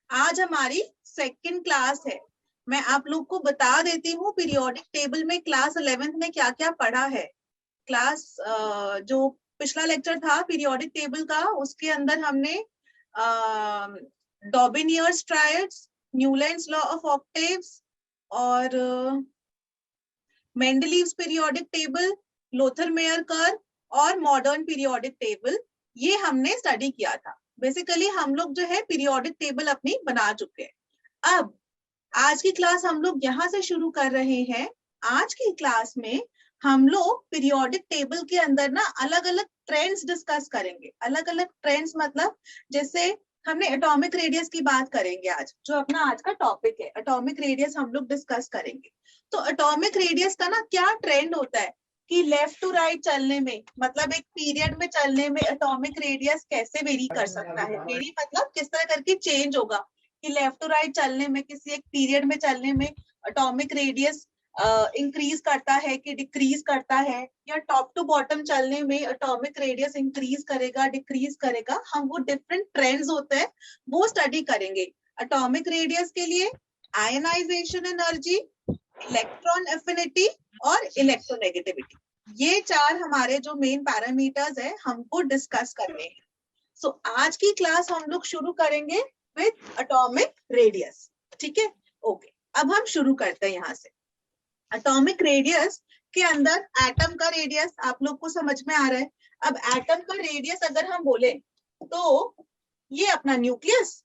आज हमारी second class है। मैं आप लोग को बता देती हूँ पीरियोडिक टेबल में क्लास 11th में क्या क्या पढ़ा है। क्लास जो पिछला लेक्चर था पीरियोडिक टेबल का, उसके अंदर हमने Dobereiner's triads, Newlands law of octaves और Mendeleev's periodic table, Lothar Meyer curve और मॉडर्न पीरियोडिक टेबल, ये हमने स्टडी किया था। बेसिकली हम लोग जो है पीरियोडिक टेबल अपनी बना चुके हैं। अब आज की क्लास हम लोग यहाँ से शुरू कर रहे हैं। आज की क्लास में हम लोग पीरियोडिक टेबल के अंदर ना अलग अलग ट्रेंड्स डिस्कस करेंगे। अलग अलग ट्रेंड्स मतलब जैसे हमने एटॉमिक रेडियस की बात करेंगे आज, जो अपना आज का टॉपिक है। एटॉमिक रेडियस हम लोग डिस्कस करेंगे। तो एटॉमिक रेडियस का ना क्या ट्रेंड होता है कि लेफ्ट टू राइट चलने में, मतलब एक पीरियड में चलने में एटॉमिक रेडियस कैसे वेरी कर सकता है। वेरी मतलब किस तरह करके चेंज होगा कि लेफ्ट टू राइट चलने में, किसी एक पीरियड में चलने में एटॉमिक रेडियस इंक्रीज करता है कि डिक्रीज करता है, या टॉप टू बॉटम चलने में एटॉमिक रेडियस इंक्रीज करेगा डिक्रीज करेगा। हम वो डिफरेंट ट्रेंड्स होते हैं वो स्टडी करेंगे। एटॉमिक रेडियस के लिए आयनाइजेशन एनर्जी, इलेक्ट्रॉन एफिनिटी और इलेक्ट्रोनेगेटिविटी, ये चार हमारे जो मेन पैरामीटर्स है हमको डिस्कस करने हैं। सो आज की क्लास हम लोग शुरू करेंगे विद एटॉमिक रेडियस। ठीक है, ओके। अब हम शुरू करते हैं यहाँ से। एटॉमिक रेडियस के अंदर एटम का रेडियस आप लोग को समझ में आ रहा है। अब एटम का रेडियस अगर हम बोले तो ये अपना न्यूक्लियस,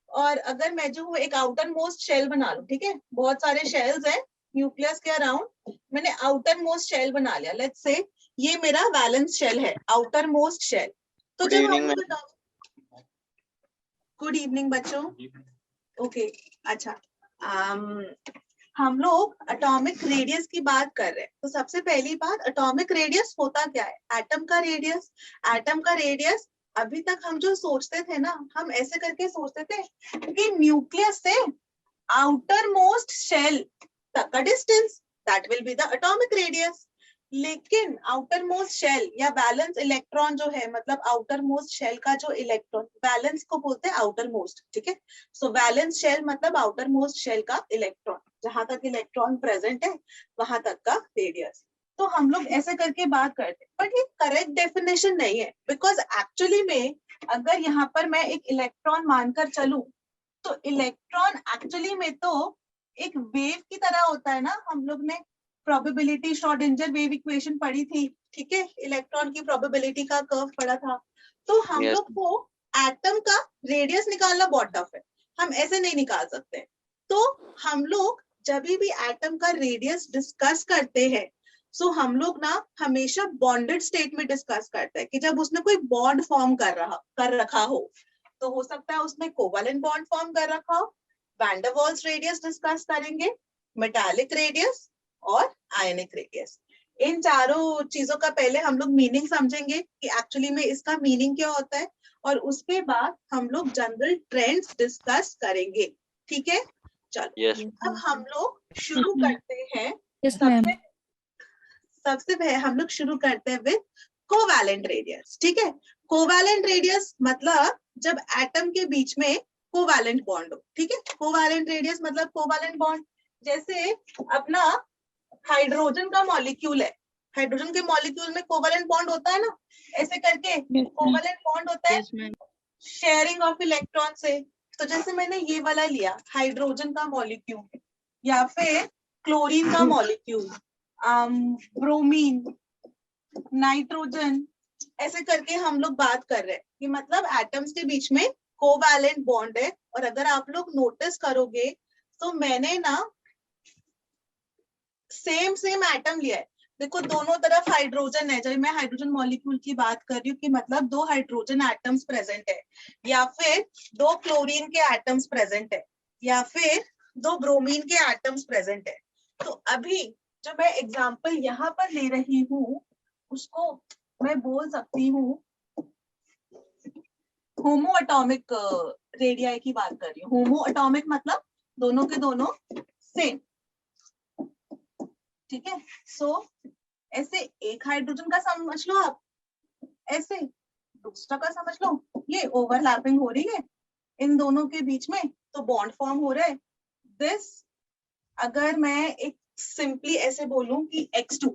और अगर मैं जो हूँ एक आउटर मोस्ट शेल बना लूं, ठीक है, बहुत सारे शेल्स हैं न्यूक्लियस के अराउंड, मैंने आउटर मोस्ट शेल बना लिया। लेट्स से ये मेरा वैलेंस शेल है, आउटर मोस्ट शेल। तो जब हम लोग गुड इवनिंग बच्चों, ओके अच्छा, हम लोग एटॉमिक रेडियस की बात कर रहे हैं। तो सबसे पहली बात, एटॉमिक रेडियस होता क्या है? एटम का रेडियस। एटम का रेडियस अभी तक हम जो सोचते थे ना, हम ऐसे करके सोचते थे कि न्यूक्लियस से आउटर मोस्ट शेल तक का distance, that will be the atomic radius. लेकिन आउटर मोस्ट शेल या वैलेंस इलेक्ट्रॉन जो है, मतलब आउटर मोस्ट शेल का जो इलेक्ट्रॉन, वैलेंस को बोलते हैं आउटर मोस्ट, ठीक है। सो वैलेंस शेल मतलब आउटर मोस्ट शेल का इलेक्ट्रॉन, जहां तक इलेक्ट्रॉन प्रेजेंट है वहां तक का रेडियस। तो हम लोग ऐसे करके बात करते हैं, बट ये करेक्ट डेफिनेशन नहीं है। बिकॉज एक्चुअली में अगर यहाँ पर मैं एक इलेक्ट्रॉन मानकर चलूं, तो इलेक्ट्रॉन एक्चुअली में तो एक वेव की तरह होता है ना। हम लोग ने प्रोबेबिलिटी श्रोडिंगर वेव इक्वेशन पढ़ी थी, ठीक है, इलेक्ट्रॉन की प्रोबेबिलिटी का कर्व पढ़ा था। तो हम लोग को एटम का रेडियस निकालना बहुत टफ है, हम ऐसे नहीं निकाल सकते। तो हम लोग जब भी एटम का रेडियस डिस्कस करते हैं, सो हम लोग ना हमेशा बॉन्डेड स्टेट में डिस्कस करते हैं कि जब उसने कोई बॉन्ड फॉर्म कर रखा हो, तो हो सकता है उसने कोवैलेंट बॉन्ड फॉर्म कर रखा हो। Van der Waals radius discuss करेंगे, मेटालिक रेडियस और आयनिक रेडियस। इन चारों चीजों का पहले हम लोग मीनिंग समझेंगे कि एक्चुअली में इसका मीनिंग क्या होता है, और उसके बाद हम लोग जनरल ट्रेंड्स डिस्कस करेंगे। ठीक है, चलो अब हम लोग शुरू करते हैं। सबसे पहले हम लोग शुरू करते हैं विद कोवैलेंट रेडियस। ठीक है, कोवैलेंट रेडियस मतलब जब एटम के बीच में कोवैलेंट बॉन्ड हो। ठीक है, कोवैलेंट रेडियस मतलब कोवैलेंट बॉन्ड। जैसे अपना हाइड्रोजन का मॉलिक्यूल है, हाइड्रोजन के मॉलिक्यूल में कोवैलेंट बॉन्ड होता है ना, ऐसे करके कोवैलेंट बॉन्ड होता है शेयरिंग ऑफ इलेक्ट्रॉन से। तो जैसे मैंने ये वाला लिया हाइड्रोजन का मॉलिक्यूल, या फिर क्लोरीन का मॉलिक्यूल, ब्रोमीन, नाइट्रोजन, ऐसे करके हम लोग बात कर रहे हैं कि मतलब एटम्स के बीच में कोवैलेंट बॉन्ड है। और अगर आप लोग नोटिस करोगे तो मैंने ना सेम एटम लिया है। देखो दोनों तरफ हाइड्रोजन है। जब मैं हाइड्रोजन मॉलिक्यूल की बात कर रही हूँ कि मतलब दो हाइड्रोजन एटम्स प्रेजेंट है, या फिर दो क्लोरीन के एटम्स प्रेजेंट है, या फिर दो ब्रोमीन के एटम्स प्रेजेंट है। तो अभी जो मैं एग्जांपल यहाँ पर ले रही हूँ उसको मैं बोल सकती हूँ होमो एटॉमिक रेडियाई की बात कर रही हूँ। होमो एटॉमिक मतलब दोनों के दोनों सेम। ठीक है, सो ऐसे एक हाइड्रोजन का समझ लो आप, ऐसे दूसरा का समझ लो, ये ओवरलैपिंग हो रही है। इन दोनों के बीच में तो बॉन्ड फॉर्म हो रहा है। दिस, अगर मैं एक सिंपली ऐसे बोलूं कि X2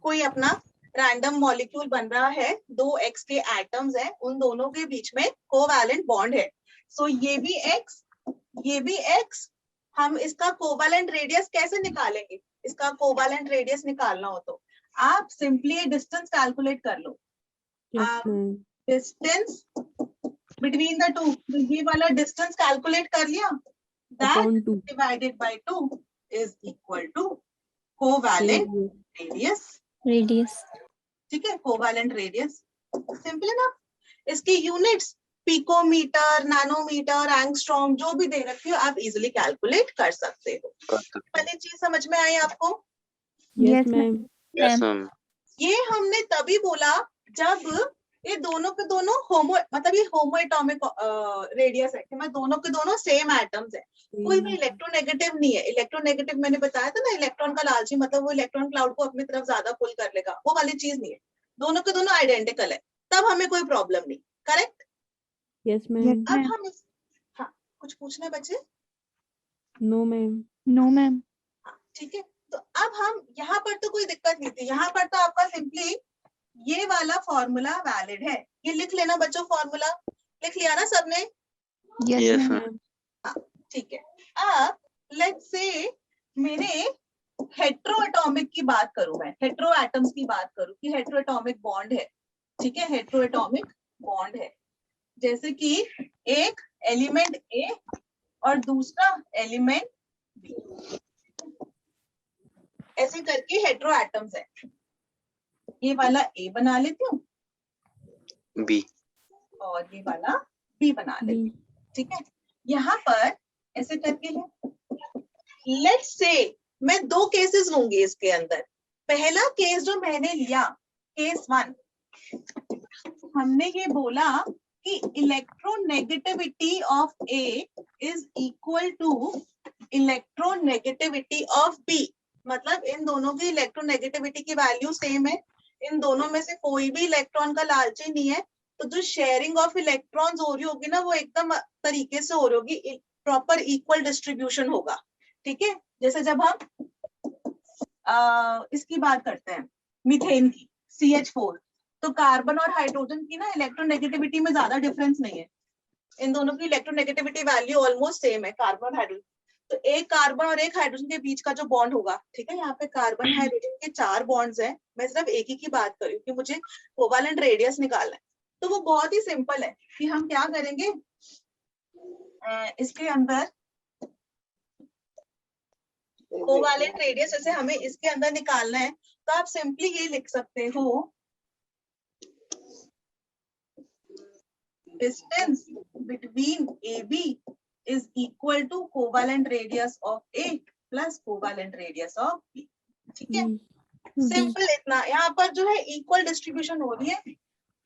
कोई अपना रैंडम मॉलिक्यूल बन रहा है, 2X के एटम्स हैं, उन दोनों के बीच में कोवैलेंट बॉन्ड है। सो ये भी X, ये भी X। हम इसका कोवैलेंट रेडियस कैसे निकालेंगे? इसका कोवैलेंट रेडियस निकालना हो तो आप सिंपली डिस्टेंस कैलकुलेट कर लो। डिस्टेंस बिटवीन द टू, ये वाला डिस्टेंस कैलकुलेट कर लिया, that divided by 2 is equal to covalent radius. ठीक है, कोवैलेंट रेडियस सिंपल है ना। इसकी यूनिट्स पिकोमीटर, नैनोमीटर, एंगस्ट्रॉम जो भी दे रखी हो आप इजीली कैलकुलेट कर सकते हो। पहली चीज समझ में आई आपको? Yes ma'am. ये हमने तभी बोला जब ये दोनों के दोनों होमो, मतलब ये होमो एटॉमिक रेडियस है कि मैं दोनों के दोनों सेम एटम्स है, कोई भी इलेक्ट्रोनेगेटिव नहीं है। इलेक्ट्रोनेगेटिव मैंने बताया था ना, इलेक्ट्रॉन का लालची, मतलब वो इलेक्ट्रॉन क्लाउड को अपनी तरफ ज्यादा पुल कर लेगा, वो वाली चीज नहीं है। दोनों के दोनों आइडेंटिकल है, तब हमें कोई प्रॉब्लम नहीं। करेक्ट? Yes ma'am. अब हम हाँ, कुछ पूछना है बच्चे? No ma'am. No ma'am. ठीक है, तो अब हम यहाँ पर तो कोई दिक्कत नहीं थी, यहाँ पर तो आपका सिंपली ये वाला फॉर्मूला वैलिड है। ये लिख लेना बच्चों, फॉर्मूला लिख लिया ना सबने? Yes ma'am. ठीक है, अब लेट्स से मेरे हेट्रो एटॉमिक की बात करूं, मैं हेट्रो एटम्स की बात करूं कि हेट्रो एटॉमिक बॉन्ड है। ठीक है, हेट्रो एटॉमिक बॉन्ड है, जैसे कि एक एलिमेंट ए और दूसरा एलिमेंट बी, ऐसे करके हेट्रो एटम्स है। ये वाला ए बना लेती हूँ, बी, और ये वाला बी बना लेती हूँ। ठीक है, यहाँ पर ऐसे करके है। लेट्स से मैं दो केसेस लूंगी इसके अंदर। पहला केस जो मैंने लिया, केस 1, हमने ये बोला कि electronegativity of A is equal to electronegativity of B. मतलब इन दोनों की इलेक्ट्रोनेगेटिविटी की वैल्यू सेम है, इन दोनों में से कोई भी इलेक्ट्रॉन का लालची नहीं है, तो जो शेयरिंग ऑफ इलेक्ट्रॉन्स हो रही होगी ना, वो एकदम तरीके से हो रही होगी, प्रॉपर इक्वल डिस्ट्रीब्यूशन होगा। ठीक है, जैसे जब हम इसकी बात करते हैं मीथेन की, CH4, तो कार्बन और हाइड्रोजन की ना इलेक्ट्रोनेगेटिविटी में ज्यादा डिफरेंस नहीं है, इन दोनों की इलेक्ट्रोनेगेटिविटी वैल्यू ऑलमोस्ट सेम है, कार्बन और हाइड्रोजन। तो एक कार्बन और एक हाइड्रोजन के बीच का जो बॉन्ड होगा, ठीक है, यहाँ पे कार्बन हाइड्रोजन के 4 बॉन्ड्स हैं, मैं सिर्फ एक ही की बात कर रही हूँ कि मुझे कोवैलेंट रेडियस निकालना है। तो वो बहुत ही सिंपल है कि हम क्या करेंगे, इसके अंदर कोवैलेंट रेडियस जैसे हमें इसके अंदर निकालना है, तो आप सिंपली ये लिख सकते हो, distance between AB is equal to covalent radius of A plus covalent radius of B। ठीक है, सिंपल इतना। यहाँ पर जो है इक्वल डिस्ट्रीब्यूशन हो रही है,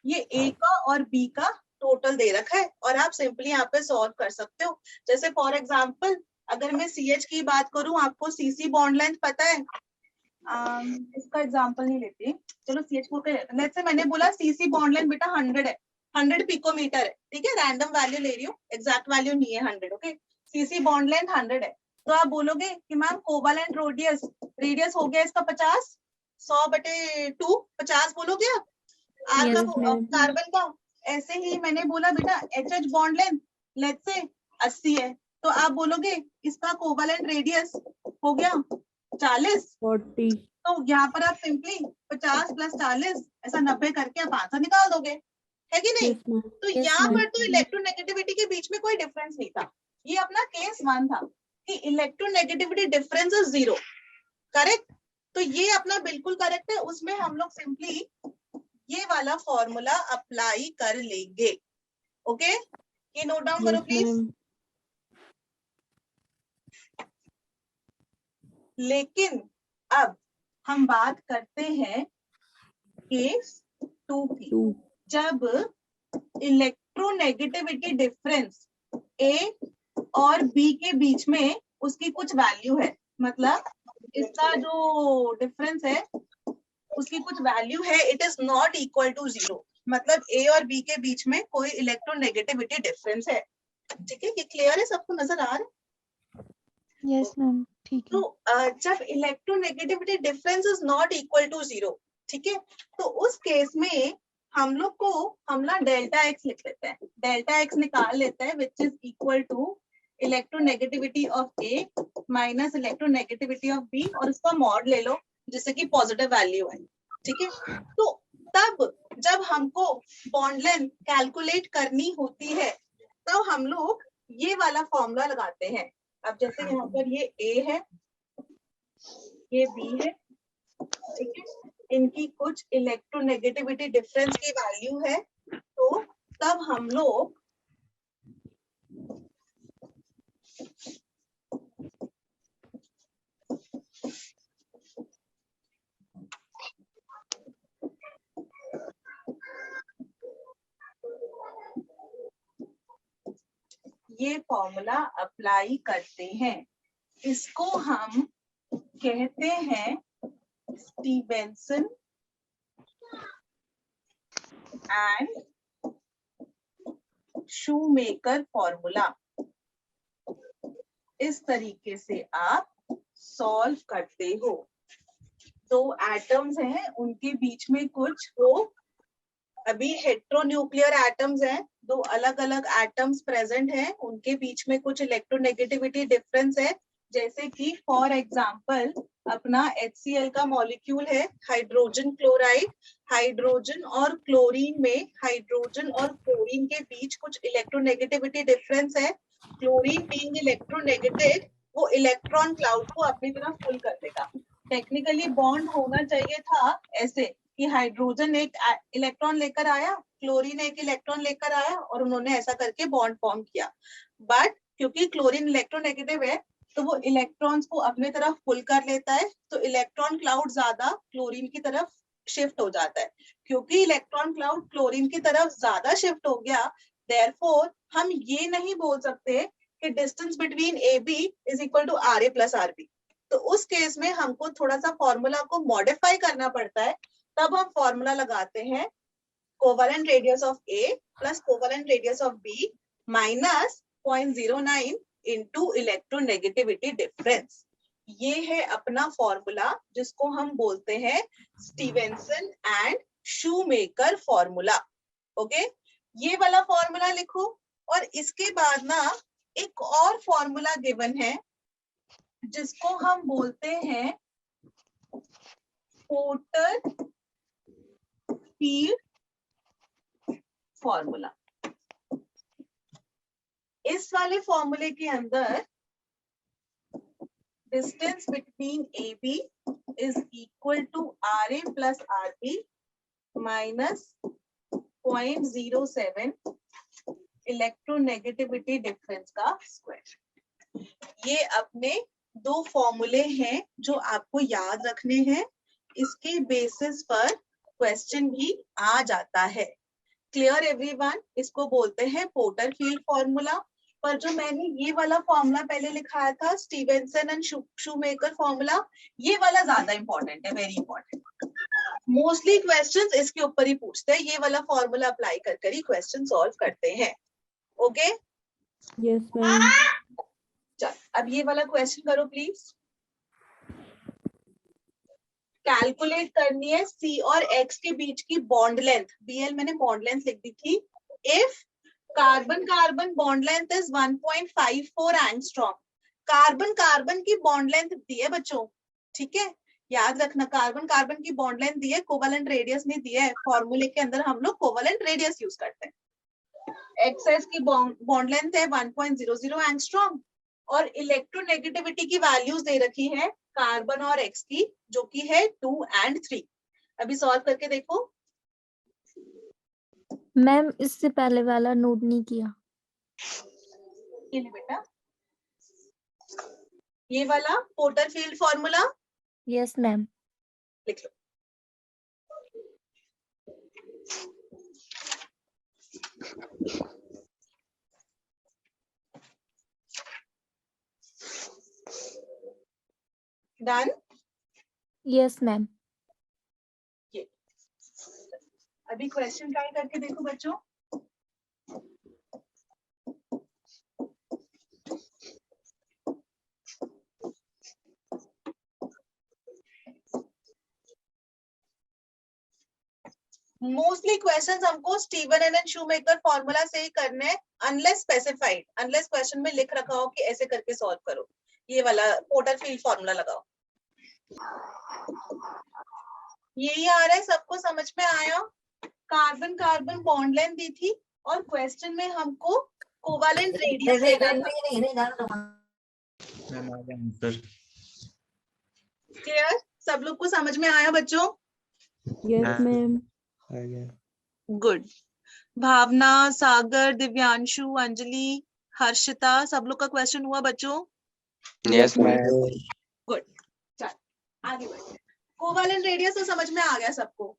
ये A का और B का टोटल दे रखा है, और आप सिंपली यहाँ पे सॉल्व कर सकते हो। जैसे फॉर एग्जांपल अगर मैं CH की बात करूं, आपको CC बॉन्ड लेंथ पता है, इसका एग्जांपल नहीं लेती, चलो CH4 का लेते हैं। लेट्स से मैंने बोला CC बॉन्ड लेंथ बेटा 100 है, 100 पिकोमीटर है। ठीक है, रैंडम वैल्यू ले रही हूँ, एग्जैक्ट वैल्यू नहीं है 100। ओके, CC बॉन्ड लेंथ 100 है, तो आप बोलोगे कि मैम कोवैलेंट रेडियस हो गया इसका 50, 100/2, 50 बोलोगे आप आर का, कार्बन का। ऐसे ही मैंने बोला बेटा HH bond length let's say 80 है, तो आप बोलोगे इसका कोवैलेंट रेडियस हो गया 40। तो यहाँ पर आप सिंपली 50 + 40 ऐसा 90 करके आप आंसर निकाल दोगे, है कि नहीं? तो यहाँ पर तो इलेक्ट्रोनेगेटिविटी के बीच में कोई डिफरेंस नहीं था। ये अपना केस 1 था कि इलेक्ट्रोनेगेटिविटी डिफरेंस इज 0। करेक्ट? तो ये अपना बिल्कुल करेक्ट है, उसमें हम लोग सिंपली ये वाला फॉर्मूला अप्लाई कर लेंगे। ओके, ये नोट डाउन करो प्लीज। लेकिन अब हम बात करते हैं केस 2 की, जब इलेक्ट्रोनेगेटिविटी डिफरेंस A और B के बीच में उसकी कुछ वैल्यू है, मतलब इसका जो डिफरेंस है उसकी कुछ वैल्यू है, it is not equal to 0, मतलब A और B के बीच में कोई इलेक्ट्रोनेगेटिविटी डिफरेंस है। ठीक है, ये क्लियर है, सबको नजर आ रहा है? यस मैम, ठीक है। तो जब electronegativity difference is not equal to 0, ठीक है, तो उस केस में हम लोग को हम ना डेल्टा एक्स लिख लेते हैं, डेल्टा एक्स निकाल लेते हैं which is equal to electronegativity of A minus electronegativity of B, और उसका मॉड ले लो जिससे कि पॉजिटिव वैल्यू है, ठीक है। तो तब जब हमको बॉन्ड लेंथ कैलकुलेट करनी होती है तो हम लोग ये वाला फॉर्मूला लगाते हैं। अब जैसे यहाँ पर ये ए है, ये बी है, ठीक है, इनकी कुछ इलेक्ट्रोनेगेटिविटी डिफरेंस की वैल्यू है, तो तब हम लोग ये फॉर्मूला अप्लाई करते हैं। इसको हम कहते हैं स्टीवेंसन एंड शूमेकर फॉर्मूला। इस तरीके से आप सॉल्व करते हो। दो एटम्स हैं, उनके बीच में कुछ वो अभी हेट्रोन्यूक्लियर एटम्स हैं, दो अलग अलग एटम्स प्रेजेंट हैं, उनके बीच में कुछ इलेक्ट्रोनेगेटिविटी डिफरेंस है। जैसे कि फॉर एग्जांपल अपना HCl का मॉलिक्यूल है हाइड्रोजन क्लोराइड, हाइड्रोजन और क्लोरीन में, हाइड्रोजन और क्लोरीन के बीच कुछ इलेक्ट्रोनेगेटिविटी डिफरेंस है। क्लोरीन बीइंग इलेक्ट्रोनेगेटिव, वो इलेक्ट्रॉन क्लाउड को अपनी तरफ पुल कर देगा। टेक्निकली बॉन्ड होना चाहिए था ऐसे कि हाइड्रोजन एक इलेक्ट्रॉन लेकर आया, क्लोरीन एक इलेक्ट्रॉन लेकर आया, और उन्होंने ऐसा करके बॉन्ड फॉर्म किया। बट क्योंकि क्लोरीन इलेक्ट्रोनेगेटिव है तो वो इलेक्ट्रॉन्स को अपने तरफ पुल कर लेता है, तो इलेक्ट्रॉन क्लाउड ज्यादा क्लोरीन की तरफ शिफ्ट हो जाता है। क्योंकि इलेक्ट्रॉन क्लाउड क्लोरीन की तरफ ज्यादा शिफ्ट हो गया, देयरफॉर हम ये नहीं बोल सकते कि distance between AB is equal to RA plus RB। तो उस केस में हमको थोड़ा सा फॉर्मूला को मॉडिफाई करना पड़ता है। तब हम फॉर्मूला लगाते हैं covalent radius of A plus covalent radius of B minus 0.09 into electronegativity difference. ये है अपना फॉर्मूला जिसको हम बोलते हैं Stevenson and shoemaker formula. Okay, ये वाला फॉर्मूला लिखो, और इसके बाद ना एक और फॉर्मूला गिवन है जिसको हम बोलते हैं पोर्टर फील्ड फॉर्मूला। इस वाले फॉर्मूले के अंदर distance between AB is equal to RA plus RB minus 0.07 electronegativity difference का स्क्वायर। ये अपने दो फॉर्मूले हैं जो आपको याद रखने हैं। इसके बेसिस पर क्वेश्चन भी आ जाता है। Clear everyone? इसको बोलते हैं पोर्टर फील्ड फॉर्मूला। पर जो मैंने ये वाला फॉर्मूला पहले लिखाया था स्टीवेंसन एंड शूमेकर फॉर्मूला, ये वाला ज्यादा इंपॉर्टेंट है, वेरी इंपॉर्टेंट। मोस्टली क्वेश्चंस इसके ऊपर ही पूछते हैं, ये वाला फॉर्मूला अप्लाई कर ही क्वेश्चन सॉल्व करते हैं। Okay, yes ma'am. चल अब ये वाला क्वेश्चन करो प्लीज। कैलकुलेट करनी है C और X के बीच की बॉन्ड लेंथ। BL मैंने बॉन्ड लेंथ लिख दी थी। If carbon carbon bond length is 1.54 angstrom. Carbon carbon की बॉन्ड लेंथ दी है बच्चों, ठीक है, याद रखना कार्बन कार्बन की बॉन्ड लेंथ दी है, कोवेलेंट रेडियस नहीं दिया है। फॉर्मूले के अंदर हम लोग कोवेलेंट रेडियस यूज करते हैं। XS की बॉन्ड लेंथ है 1.00 एंगस्ट्रॉम, और इलेक्ट्रोनेगेटिविटी की वैल्यूज दे रखी है कार्बन और X की, जो कि है 2 और 3। अभी सॉल्व करके देखो। मैम इससे पहले वाला नोट नहीं किया। ये ले बेटा, ये वाला porter field formula yes ma'am. लिख लो। डन? Yes ma'am. अभी क्वेश्चन ट्राई करके देखो बच्चों। मोस्टली क्वेश्चंस हमको स्टीवन एंड शूमेकर फॉर्मूला से ही करने हैं, अनलेस स्पेसिफाइड, अनलेस क्वेश्चन में लिख रखा हो कि ऐसे करके सॉल्व करो, ये वाला पोर्टरफील्ड फॉर्मूला लगाओ। यही आ रहा है, सबको समझ में आया? कार्बन कार्बन बॉन्ड लेंथ दी थी और क्वेश्चन में हमको कोवालेंट रेडियस देना था। क्लियर? सब लोग को समझ में आया बच्चों? Yes, ma'am. गुड। भावना, सागर, दिव्यांशु, अंजलि, हर्षिता, सब लोग का क्वेश्चन हुआ बच्चों? Yes ma'am. गुड, चल आगे बढ़ते। कोवालेंट रेडियस तो समझ में आ गया सबको,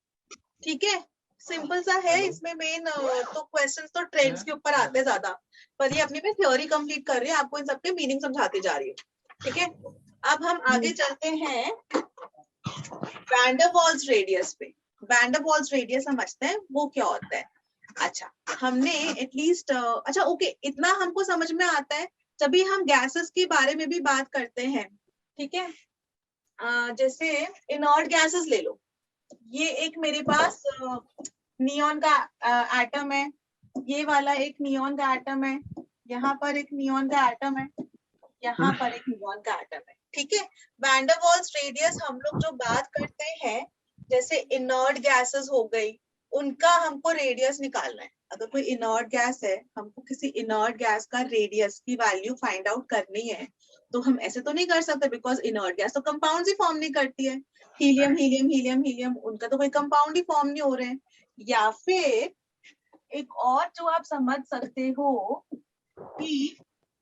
ठीक है? सिंपल सा है, इसमें मेन तो क्वेश्चंस तो ट्रेंड्स के ऊपर आते ज्यादा, पर ये अपनी थ्योरी कंप्लीट कर रही है, आपको इन सबके मीनिंग समझाती जा रही है, ठीक है? अब हम आगे चलते हैं वैन डर वाल्स रेडियस पे। वैन डर वाल्स रेडियस समझते हैं वो क्या होता है। अच्छा, हमने एटलीस्ट अच्छा ओके, इतना हमको समझ में आता है जब भी हम गैसेस के बारे में भी बात करते हैं, ठीक है? जैसे इनर्ट गैसेस ले लो, ये एक मेरे पास नियॉन का एटम है, ये वाला एक नियॉन का एटम है, यहाँ पर एक नियॉन का एटम है, यहाँ पर एक नियॉन का एटम है, ठीक है? वैन डर वाल्स रेडियस हम लोग जो बात करते हैं, जैसे इनर्ट गैसेस हो गई, उनका हमको रेडियस निकालना है। अगर कोई इनर्ट गैस है, हमको किसी इनर्ट गैस का रेडियस की वैल्यू फाइंड आउट करनी है, तो हम ऐसे तो नहीं कर सकते, बिकॉज इनर्ट गैस तो कंपाउंड ही फॉर्म नहीं करती है। हीलियम हीलियम हीलियम हीलियम, उनका तो कोई कंपाउंड ही फॉर्म नहीं हो रहे हैं। या फिर एक और जो आप समझ सकते हो कि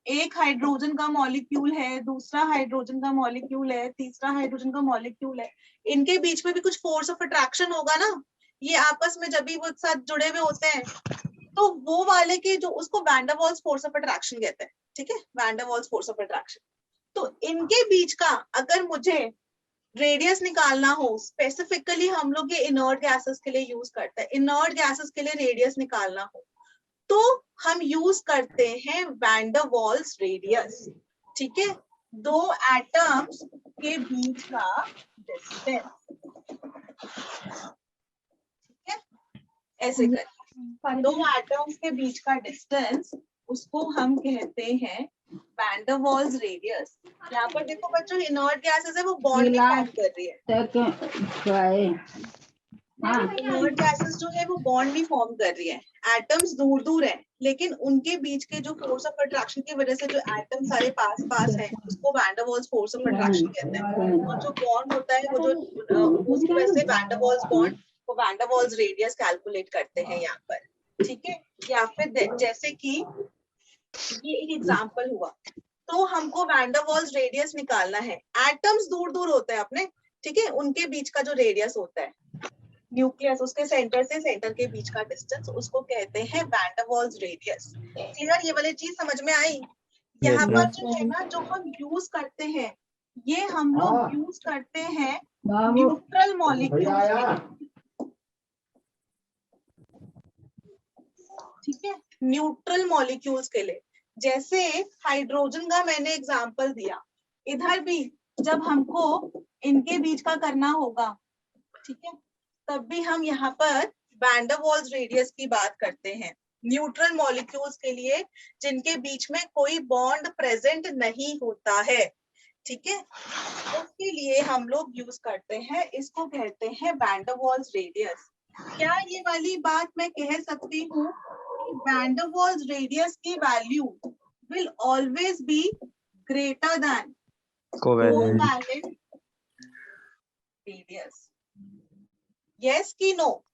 एक हाइड्रोजन का मॉलिक्यूल है, दूसरा हाइड्रोजन का मॉलिक्यूल है, तीसरा हाइड्रोजन का मॉलिक्यूल है, इनके बीच में भी कुछ फोर्स ऑफ अट्रैक्शन होगा ना, ये आपस में जब भी वो एक साथ जुड़े हुए होते हैं, तो वो वाले के जो, उसको van der Waals force of attraction कहते हैं, ठीक है? Van der Waals force of attraction. तो इनके बीच का अगर मुझे रेडियस निकालना हो, स्पेसिफिकली हम लोग ये इनर्ट गैसेस के लिए यूज करते हैं, इनर्ट गैसेस के लिए रेडियस निकालना हो तो हम यूज करते हैं वैन डर वाल्स रेडियस, ठीक है? दो एटम्स के बीच का डिस्टेंस, ठीक है? ऐसे कर दो एटम्स के बीच का डिस्टेंस, उसको हम कहते हैं वैन डर वाल्स रेडियस। यहाँ पर देखो बच्चों, इनर्ट गैसेस है वो बॉन्ड नहीं फॉर्म कर रही है, इनर्ट गैसेस जो है वो बॉन्ड नहीं फॉर्म कर रही है, एटम्स दूर दूर है, लेकिन उनके बीच के जो फोर्स ऑफ अट्रैक्शन की वजह से जो एटम सारे पास पास है, उसको van der Waals force of attraction कहते हैं। और जो बॉन्ड होता है वो जो उसकी वजह से वैन डर वाल्स बॉन्ड, वो van der Waals radius calculate करते हैं यहाँ पर, ठीक है? या फिर जैसे कि ये एक एग्जांपल हुआ, तो हमको वैन डर वाल्स रेडियस निकालना है, एटम्स दूर दूर होते हैं अपने, ठीक है? उनके बीच का जो रेडियस होता है, न्यूक्लियस उसके सेंटर से सेंटर के बीच का डिस्टेंस, उसको कहते हैं van der Waals radius. Clear? ये वाली चीज समझ में आई? यहाँ पर जो है ना, जो हम यूज करते हैं, ये हम लोग यूज करते हैं न्यूट्रल मॉलिक्यूल्स, ठीक है? न्यूट्रल मॉलिक्यूल्स के लिए, जैसे हाइड्रोजन का मैंने एग्जांपल दिया, इधर भी जब हमको इनके बीच का करना होगा, ठीक है, तब भी हम यहाँ पर वैन डर वाल्स रेडियस की बात करते हैं न्यूट्रल मॉलिक्यूल्स के लिए, जिनके बीच में कोई बॉन्ड प्रेजेंट नहीं होता है, ठीक है? उसके लिए हम लोग यूज करते हैं, इसको कहते हैं वैन डर वाल्स रेडियस। क्या ये वाली बात मैं कह सकती हूँ कि वैन डर वाल्स रेडियस की value will always be greater than covalent radius? Yes की no?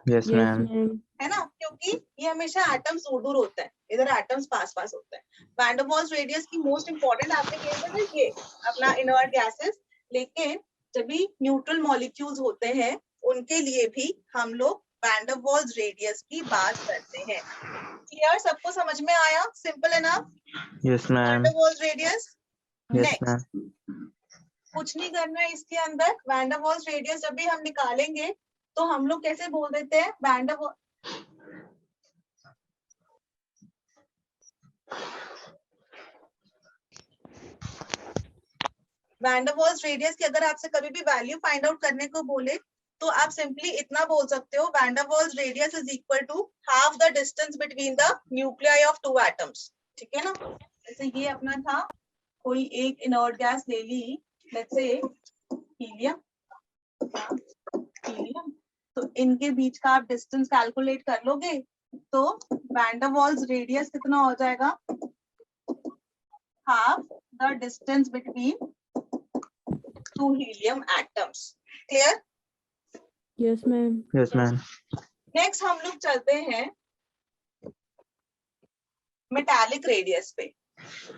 Yes Yes, ma'am. ma'am. है ना, क्योंकि ये हमेशा एटम्स दूर दूर होते हैं, इधर एटम्स पास पास होते हैं। वैन डर वाल्स रेडियस की मोस्ट इंपॉर्टेंट एप्लीकेशन है ये अपना इनर्ट गैसेस, लेकिन जब भी न्यूट्रल मॉलिक्यूल्स होते हैं उनके लिए भी हम लोग वैन डर वाल्स रेडियस की बात करते हैं। क्लियर? सबको समझ में आया? Simple enough? Yes van ma'am. Der Waals radius. Yes next, ma'am. कुछ नहीं करना है इसके अंदर, वैन डर वाल्स रेडियस जब भी हम निकालेंगे तो हम लोग कैसे बोल देते हैं? Van der van der Waals radius की अगर आपसे कभी भी वैल्यू फाइंड आउट करने को बोले तो आप सिंपली इतना बोल सकते हो, van der Waals radius is equal to half the distance between the nuclei of two atoms. ठीक है ना? जैसे ये अपना था, कोई एक इनर्ट गैस ले ली, लेट्स से हीलियम, तो इनके बीच का आप डिस्टेंस कैलकुलेट कर लोगे तो वैन डर वाल्स रेडियस कितना हो जाएगा? Half the distance between two helium atoms. Clear? Yes, ma'am. Yes, ma'am. Next हम लोग चलते हैं मेटालिक रेडियस पे।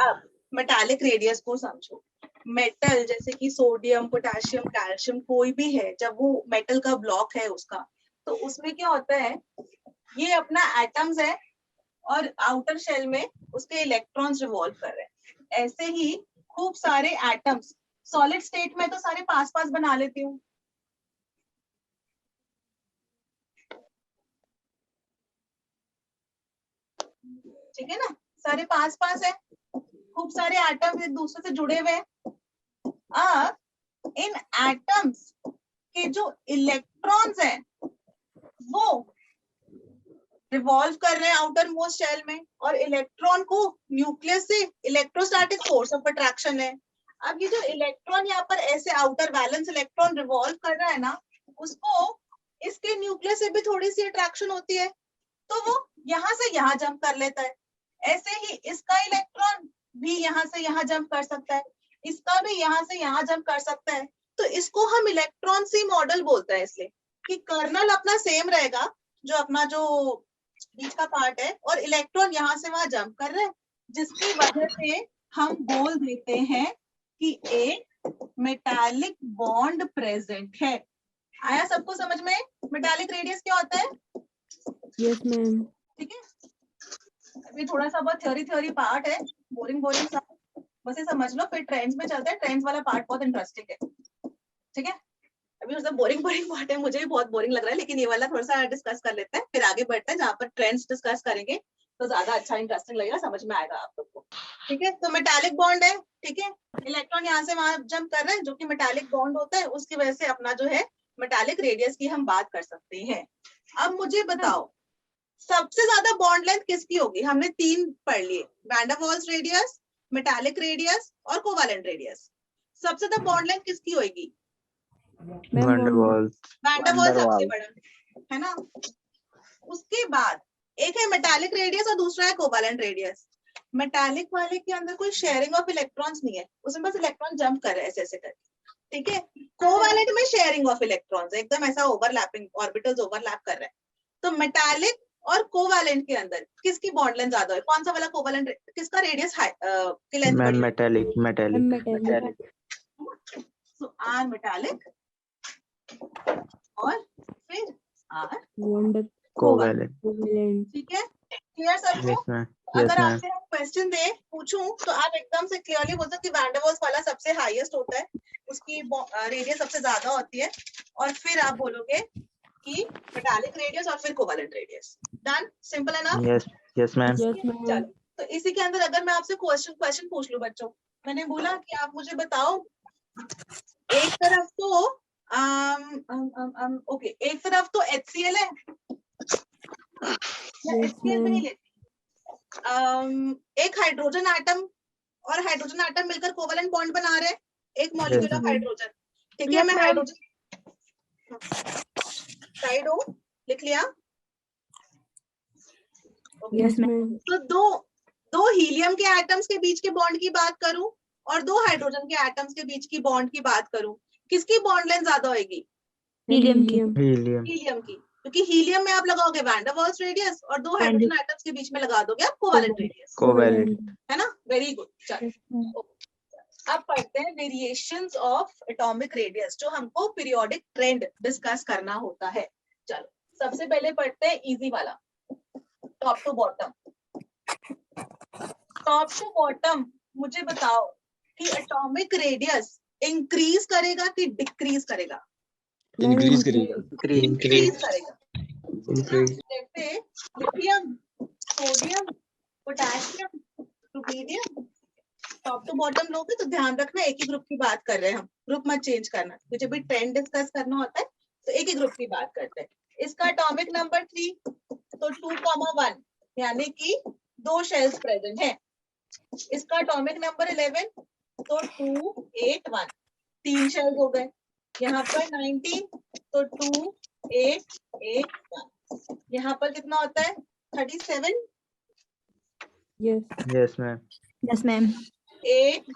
अब मेटालिक रेडियस को समझो। मेटल जैसे कि सोडियम, पोटेशियम, कैल्शियम कोई भी है, जब वो मेटल का ब्लॉक है उसका, तो उसमें क्या होता है, ये अपना एटम्स है और आउटर शेल में उसके इलेक्ट्रॉन्स रिवॉल्व कर रहे हैं। ऐसे ही खूब सारे एटम्स, सॉलिड स्टेट में तो सारे पास पास बना लेती हूँ, ठीक है ना, सारे पास पास है, खूब सारे एटम्स एक दूसरे से जुड़े हुए हैं। अब इन एटम्स के जो इलेक्ट्रॉन्स हैं वो रिवॉल्व कर रहे हैं आउटर मोस्ट शेल में, और इलेक्ट्रॉन को न्यूक्लियस से इलेक्ट्रोस्टैटिक फोर्स ऑफ अट्रैक्शन है। अब ये जो इलेक्ट्रॉन यहाँ पर ऐसे आउटर वैलेंस इलेक्ट्रॉन रिवॉल्व कर रहा है ना, उसको इसके न्यूक्लियस से भी थोड़ी सी अट्रैक्शन होती है, तो वो यहाँ से यहाँ जंप कर लेता है। ऐसे ही इसका इलेक्ट्रॉन भी यहाँ से यहाँ जंप कर सकता है, इसका भी यहाँ से यहाँ जंप कर सकता है। तो इसको हम इलेक्ट्रॉन सी मॉडल बोलते हैं, इसलिए कि कर्नल अपना सेम रहेगा, जो अपना जो बीच का पार्ट है, और इलेक्ट्रॉन यहाँ से वहां जंप कर रहे हैं, जिसकी वजह से हम बोल देते हैं कि एक मेटालिक बॉन्ड प्रेजेंट है। आया सबको समझ में? मेटालिक रेडियस क्या होता है? Yes, ma'am. ठीक है, अभी थोड़ा सा बहुत थ्योरी पार्ट है, बोरिंग सा, बस ये समझ लो, फिर ट्रेंड्स में चलते हैं। ट्रेंड्स वाला पार्ट बहुत इंटरेस्टिंग है, ठीक है। अभी मतलब बोरिंग पार्ट है, मुझे भी बहुत बोरिंग लग रहा है, लेकिन ये वाला थोड़ा सा डिस्कस कर लेते हैं, फिर आगे बढ़ते हैं, जहाँ पर ट्रेंड्स डिस्कस करेंगे तो ज्यादा अच्छा इंटरेस्टिंग लगेगा, समझ में आएगा आप लोग को। ठीक है, तो मेटालिक बॉन्ड है, ठीक है, इलेक्ट्रॉन यहाँ से वहां जंप कर रहे हैं, जो कि मेटालिक बॉन्ड होता है, उसकी वजह से अपना जो है मेटालिक रेडियस की हम बात कर सकते हैं। अब मुझे बताओ, सबसे ज्यादा बॉन्ड लेंथ किसकी होगी? हमने 3 पढ़ लिए, van der Waals radius, metallic radius और कोवेलेंट रेडियस। सबसे ज्यादा बॉन्ड लेंथ किसकी होगी? Van der Waals. Van der Waals सबसे बड़ा है ना। उसके बाद एक है मेटालिक रेडियस और दूसरा है कोवेलेंट रेडियस। मेटालिक वाले के अंदर कोई शेयरिंग ऑफ इलेक्ट्रॉन्स नहीं है, उसमें बस इलेक्ट्रॉन जंप कर रहे हैं ऐसे करके, ठीक है। कोवेलेंट में शेयरिंग ऑफ इलेक्ट्रॉन्स, एकदम ऐसा ओवरलैपिंग, ऑर्बिटल्स ओवरलैप कर रहे हैं। तो मेटालिक और कोवेलेंट के अंदर किसकी बॉन्ड लेंथ ज्यादा है? कौन सा वाला कोवेलेंट, किसका रेडियस की लेंथ Ma'am, बड़ी? metallic. Metallic. So R metallic और फिर आर Bond Covalent. covalent. ठीक है, क्लियर सबको? Yes, ma'am. Yes, अगर ma'am. आपसे क्वेश्चन दे पूछूं तो आप एकदम से क्लियरली बोल सकते हैं वैन डर वाल्स वाला सबसे हाईएस्ट होता है, उसकी रेडियस सबसे ज्यादा होती है, और फिर आप बोलोगे कि मेटालिक रेडियस और फिर कोवेलेंट रेडियस। डन? सिंपल है ना? Yes, yes, ma'am. Yes, ma'am. चलो, तो इसी के अंदर अगर मैं आपसे क्वेश्चन पूछ लूं बच्चों, मैंने बोला कि आप मुझे बताओ, एक तरफ तो ओके, एक तरफ तो HCl है, या Yes, HCl भी नहीं ma'am. लेती, एक हाइड्रोजन एटम और हाइड्रोजन एटम मिलकर कोवेलेंट बॉन्ड बना रहे हैं, एक molecule Yes, of ma'am. Hydrogen, ठीक है। Yes, मैं ma'am. हाइड्रोजन साइड हो लिख लिया। Okay. Yes, ma'am. तो दो हीलियम के एटम्स के बीच के बॉन्ड की बात करूं और 2 हाइड्रोजन के एटम्स के बीच की बॉन्ड की बात करूं, किसकी बॉन्ड लेंथ ज्यादा होगी? Helium की। helium. हीलियम की, क्योंकि हीलियम में आप लगाओगे वैन डर वाल्स रेडियस और 2 हाइड्रोजन एटम्स के बीच में लगा दोगे आप कोवेलेंट रेडियस, Covalent. है ना। Very good. चलो Yes, ma'am. अब पढ़ते हैं वेरिएशंस ऑफ एटॉमिक रेडियस, जो हमको पीरियोडिक ट्रेंड डिस्कस करना होता है। चलो सबसे पहले पढ़ते हैं इजी वाला, top to bottom. Top to bottom मुझे बताओ कि एटॉमिक रेडियस इंक्रीज करेगा कि डिक्रीज करेगा? इंक्रीज करेगा। इंक्रीज करेगा। इंक्रीज। जैसे lithium, sodium, potassium, rubidium, top to bottom लोगे तो ध्यान रखना एक ही ग्रुप की बात कर रहे हैं हम, ग्रुप मत चेंज करना, क्योंकि जब भी ट्रेंड डिस्कस करना होता है तो एक ही ग्रुप की बात करते हैं। इसका एटॉमिक नंबर 3, तो 2,1 यानी कि 2 शेल्स प्रेजेंट है। इसका एटॉमिक नंबर 11, तो 2, 8, 1 3 शेल्स हो गए। यहाँ पर 19, तो 2, 8, 8, 1। यहाँ पर कितना होता है 37, Yes. Yes, ma'am. Yes, ma'am. 8,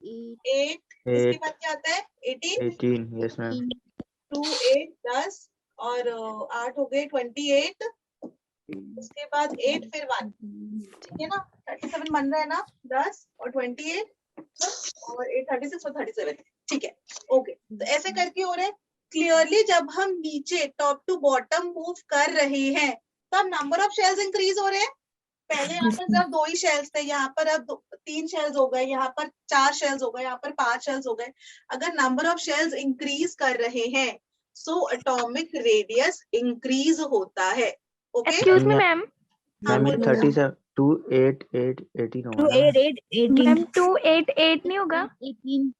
8, इसके 8, बाद क्या आता है 18, 18. Yes, ma'am. 2, 8, 10 और 8 हो गए 28, उसके बाद 8 फिर 1, ठीक है ना। 37 बन रहा है ना, 10 और 28 और 8 36 और 37, ठीक है। ओके, तो ऐसे करके हो रहा है। क्लियरली जब हम नीचे टॉप टू बॉटम मूव कर रहे हैं तब नंबर ऑफ शेल्स इंक्रीज हो रहे हैं। पहले यहाँ पर सिर्फ 2 ही शेल्स थे, यहाँ पर अब 3 शेल्स हो गए, यहाँ पर 4 शेल्स हो गए, यहाँ पर 5 शेल्स हो गए। अगर नंबर ऑफ शेल्स इंक्रीज कर रहे हैं सो एटॉमिक रेडियस इंक्रीज होता है। Okay, Excuse me, Yeah. ma'am. Ma'am, Yes, ये ma'am. 37, 2, 8, 8, 18 होगा 2, ना? 8, 8, 18. Ma'am, 288 नहीं होगा? 18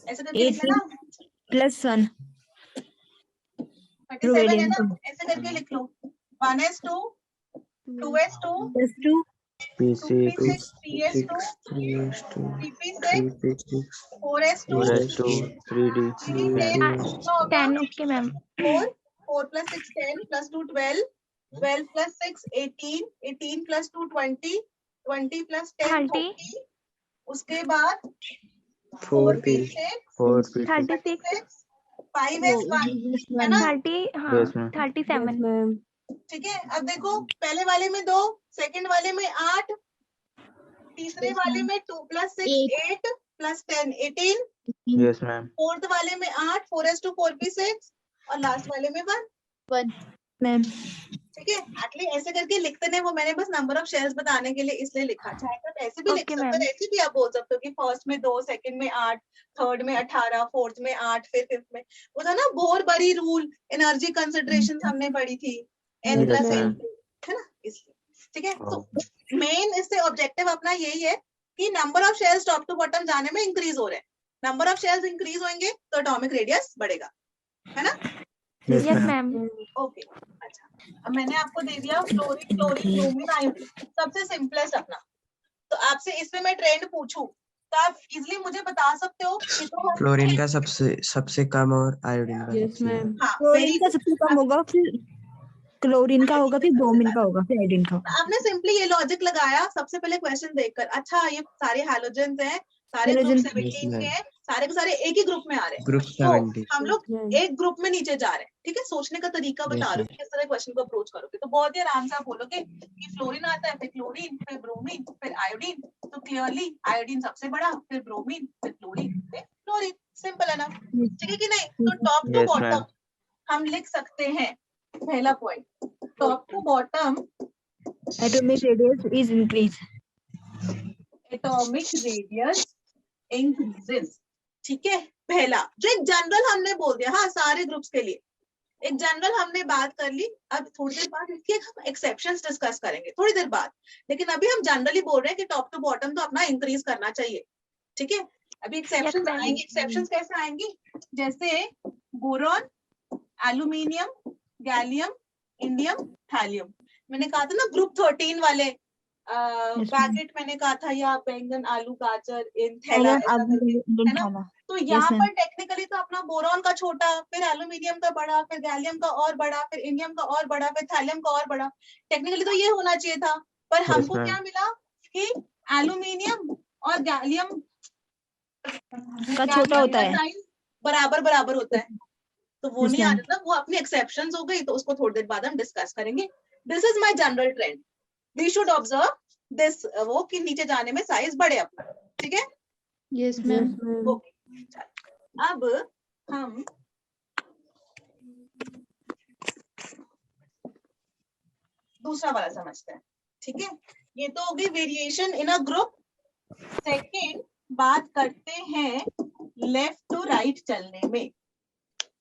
ऐसे करके लिख लेना। plus 1. 37 है ना, ऐसे करके लिख लो। 1s2, 2s2, Plus 2. PC2, 2p6, 3s2, 3s2, 3p6, 3p6, 4s2, 4s2, 3D. 3d10 कितना होगा 10, okay, ma'am. 4, 4 plus 6 10 plus 2 12, 12 plus 6 18, 18 plus 2 20, 20 plus 10 30. 30, उसके बाद 4p, 4p6, 4P6. 36. 5s1 है ना। 30, हाँ, Yes, ma'am. 37. Yes, ma'am. ठीक है, अब देखो पहले वाले में 2, सेकंड वाले में 8, तीसरे वाले में 2 plus 6 8 plus 10 18, Yes, ma'am. Fourth वाले में 8 4s2 4p6 और लास्ट वाले में 1। Ma'am. ठीक है, एक्चुअली ऐसे करके लिखते नहीं, वो मैंने बस नंबर ऑफ शेल्स बताने के लिए इसलिए लिखा। चाहे तो ऐसे भी लिख Okay, सकते हो, ma'am. ऐसे भी आप बोल सकते हो कि फर्स्ट में 2, सेकंड में 8, थर्ड में 18, फोर्थ में 8, फिर फिफ्थ में वो था ना बोर बरी रूल, एनर्जी कंसिडरेशन हमने पढ़ी थी, n Yes, plus ma'am. n, है ना, इसलिए। ठीक है, तो मेन इससे ऑब्जेक्टिव अपना यही है कि number of shells top to bottom जाने में इंक्रीज हो रहे हैं। नंबर ऑफ शेल्स इंक्रीज होंगे तो एटॉमिक रेडियस बढ़ेगा, है ना। Yes, Yes, ma'am. ma'am. Okay, अच्छा, अब मैंने आपको दे दिया फ्लोरीन, क्लोरीन, ब्रोमीन, आयोडीन, सबसे सिंपलेस्ट अपना। तो आपसे इसमें मैं ट्रेंड पूछूं तो आप इजीली मुझे बता सकते हो कि तो फ्लोरीन का सबसे कम और आयोडीन का Yes, सबसे ma'am. हाँ, क्लोरीन वेरी का सबसे कम होगा, फिर क्लोरीन का होगा, फिर ब्रोमीन का गुड। होगा, फिर आयोडीन का। आपने सिंपली ये लॉजिक लगाया सबसे पहले क्वेश्चन देखकर, अच्छा ये सारे हैलोजेंस हैं, सारे ग्रुप Halogen. 17 ma'am. के हैं, सारे के सारे एक ही ग्रुप में आ रहे हैं, ग्रुप तो 70. हम लोग Yes, ma'am. एक ग्रुप में नीचे जा रहे हैं। ठीक है, सोचने का तरीका बता रहे हो कि किस तरह क्वेश्चन को अप्रोच करोगे, तो बहुत ही आराम से आप बोलोगे कि फ्लोरीन आता है, फिर क्लोरीन, फिर ब्रोमीन, फिर आयोडीन, तो क्लियरली आयोडीन सबसे बड़ा, फिर ब्रोमीन, फिर क्लोरीन, फिर फ्लोरीन, सिंपल है ना। ठीक है कि नहीं, तो top to Yes, bottom ma'am. हम लिख सकते हैं। पहला point, top to bottom Atomic radius is increased. Atomic radius increases. ठीक है, पहला जो एक जनरल हमने बोल दिया, हाँ सारे ग्रुप्स के लिए एक जनरल हमने बात कर ली। अब थोड़ी देर बाद इसके हम एक्सेप्शंस डिस्कस करेंगे थोड़ी देर बाद, लेकिन अभी हम जनरली बोल रहे हैं कि टॉप टू बॉटम तो अपना इंक्रीज करना चाहिए। ठीक है, अभी एक्सेप्शंस ma'am. आएंगे। एक्सेप्शंस कैसे आएंगी, जैसे boron, aluminium, gallium, indium, thallium. मैंने कहा था ना ग्रुप 13 वाले पैकेट, मैंने कहा था या बैंगन, आलू, गाजर, इन थैला, ऐसा करके, है ना। तो यहाँ ma'am. पर टेक्निकली तो अपना बोरॉन का छोटा, फिर एल्यूमिनियम का बड़ा, फिर गैलियम का और बड़ा, फिर इंडियम का और बड़ा, फिर थैलियम का और बड़ा। टेक्निकली तो ये होना चाहिए था, पर Yes, हमको ma'am. क्या मिला कि एल्यूमिनियम और गैलियम का छोटा होता है। साइज बराबर बराबर होता है, तो वो Yes, नहीं आ ma'am. रहा, वो अपनी एक्सेप्शंस हो गई, तो उसको थोड़ी देर बाद हम डिस्कस करेंगे। This is my general trend, we should observe this, वो कि नीचे जाने में साइज बढ़े अपना। ठीक है, Yes, Yes, ma'am. ma'am. Okay, अब हम दूसरा वाला समझते हैं। ठीक है, ये तो होगी variation in a group. Second बात करते हैं लेफ्ट टू राइट चलने में।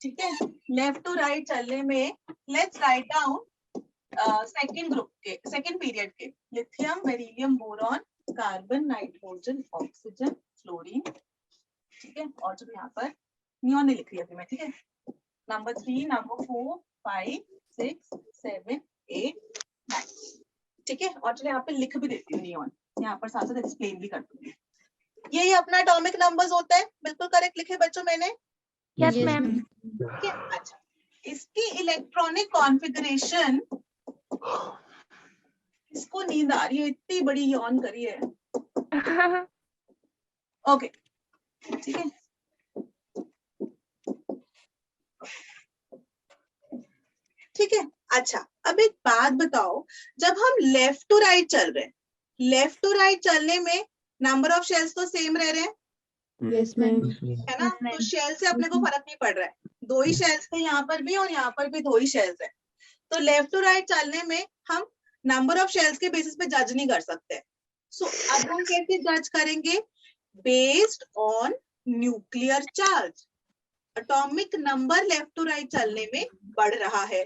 ठीक है, लेफ्ट टू राइट चलने में let's write down second group के, सेकंड पीरियड के, lithium, beryllium, boron, carbon, nitrogen, oxygen, fluorine. ठीक है, और जो यहाँ पर नियॉन नहीं लिख रही अभी मैं, ठीक है, नंबर 3, नंबर 4, 5, 6, 7, 8, 9। ठीक है, और चलिए यहाँ पे लिख भी देती हूँ नियॉन, यहाँ पर साथ साथ एक्सप्लेन भी कर दूंगी। यही अपना एटॉमिक नंबर्स होता है, बिल्कुल करेक्ट लिखे बच्चों मैंने। Yes Yes, ma'am. ठीक है, अच्छा इसकी इलेक्ट्रॉनिक कॉन्फ़िगरेशन, इसको नींद आ रही है, इतनी बड़ी यॉन करी है। ओके ठीक है, ठीक है। अच्छा अब एक बात बताओ, जब हम लेफ्ट टू राइट चल रहे हैं, लेफ्ट टू राइट चलने में नंबर ऑफ शेल्स तो सेम रह रहे हैं, yes, ma'am. है ना? तो शेल से अपने को फर्क नहीं पड़ रहा है, 2 ही शेल्स थे यहाँ पर भी और यहाँ पर भी 2 ही शेल्स है। तो लेफ्ट टू राइट चलने में हम नंबर ऑफ शेल्स के बेसिस पे जज नहीं कर सकते। सो अब हम कैसे जज करेंगे? Based on nuclear charge. Atomic number left to right चलने में बढ़ रहा है,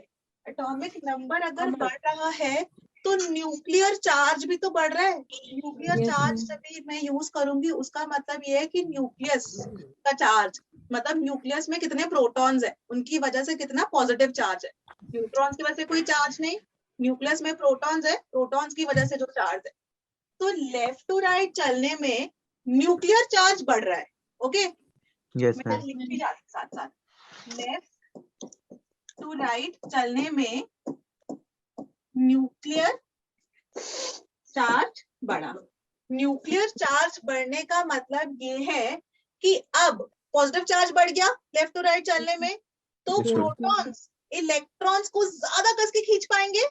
एटॉमिक नंबर अगर बढ़ रहा है तो न्यूक्लियर चार्ज भी तो बढ़ रहा है। Nuclear Yes, charge ma'am. जब भी मैं यूज करूंगी उसका मतलब ये है कि न्यूक्लियस का चार्ज, मतलब न्यूक्लियस में कितने प्रोटॉन्स है, उनकी वजह से कितना पॉजिटिव चार्ज है। न्यूट्रॉन्स की वजह से कोई चार्ज नहीं, न्यूक्लियस में प्रोटॉन्स है, प्रोटॉन्स की वजह से जो चार्ज है। तो लेफ्ट टू राइट चलने में न्यूक्लियर चार्ज बढ़ रहा है। ओके, Yes, मैं ma'am. लिख भी जाती साथ साथ। लेफ्ट टू राइट चलने में न्यूक्लियर चार्ज बढ़ा। न्यूक्लियर चार्ज बढ़ने का मतलब ये है कि अब पॉजिटिव चार्ज बढ़ गया लेफ्ट टू राइट चलने में, तो Yes, ma'am. प्रोटॉन्स इलेक्ट्रॉन्स को ज्यादा कस के खींच पाएंगे,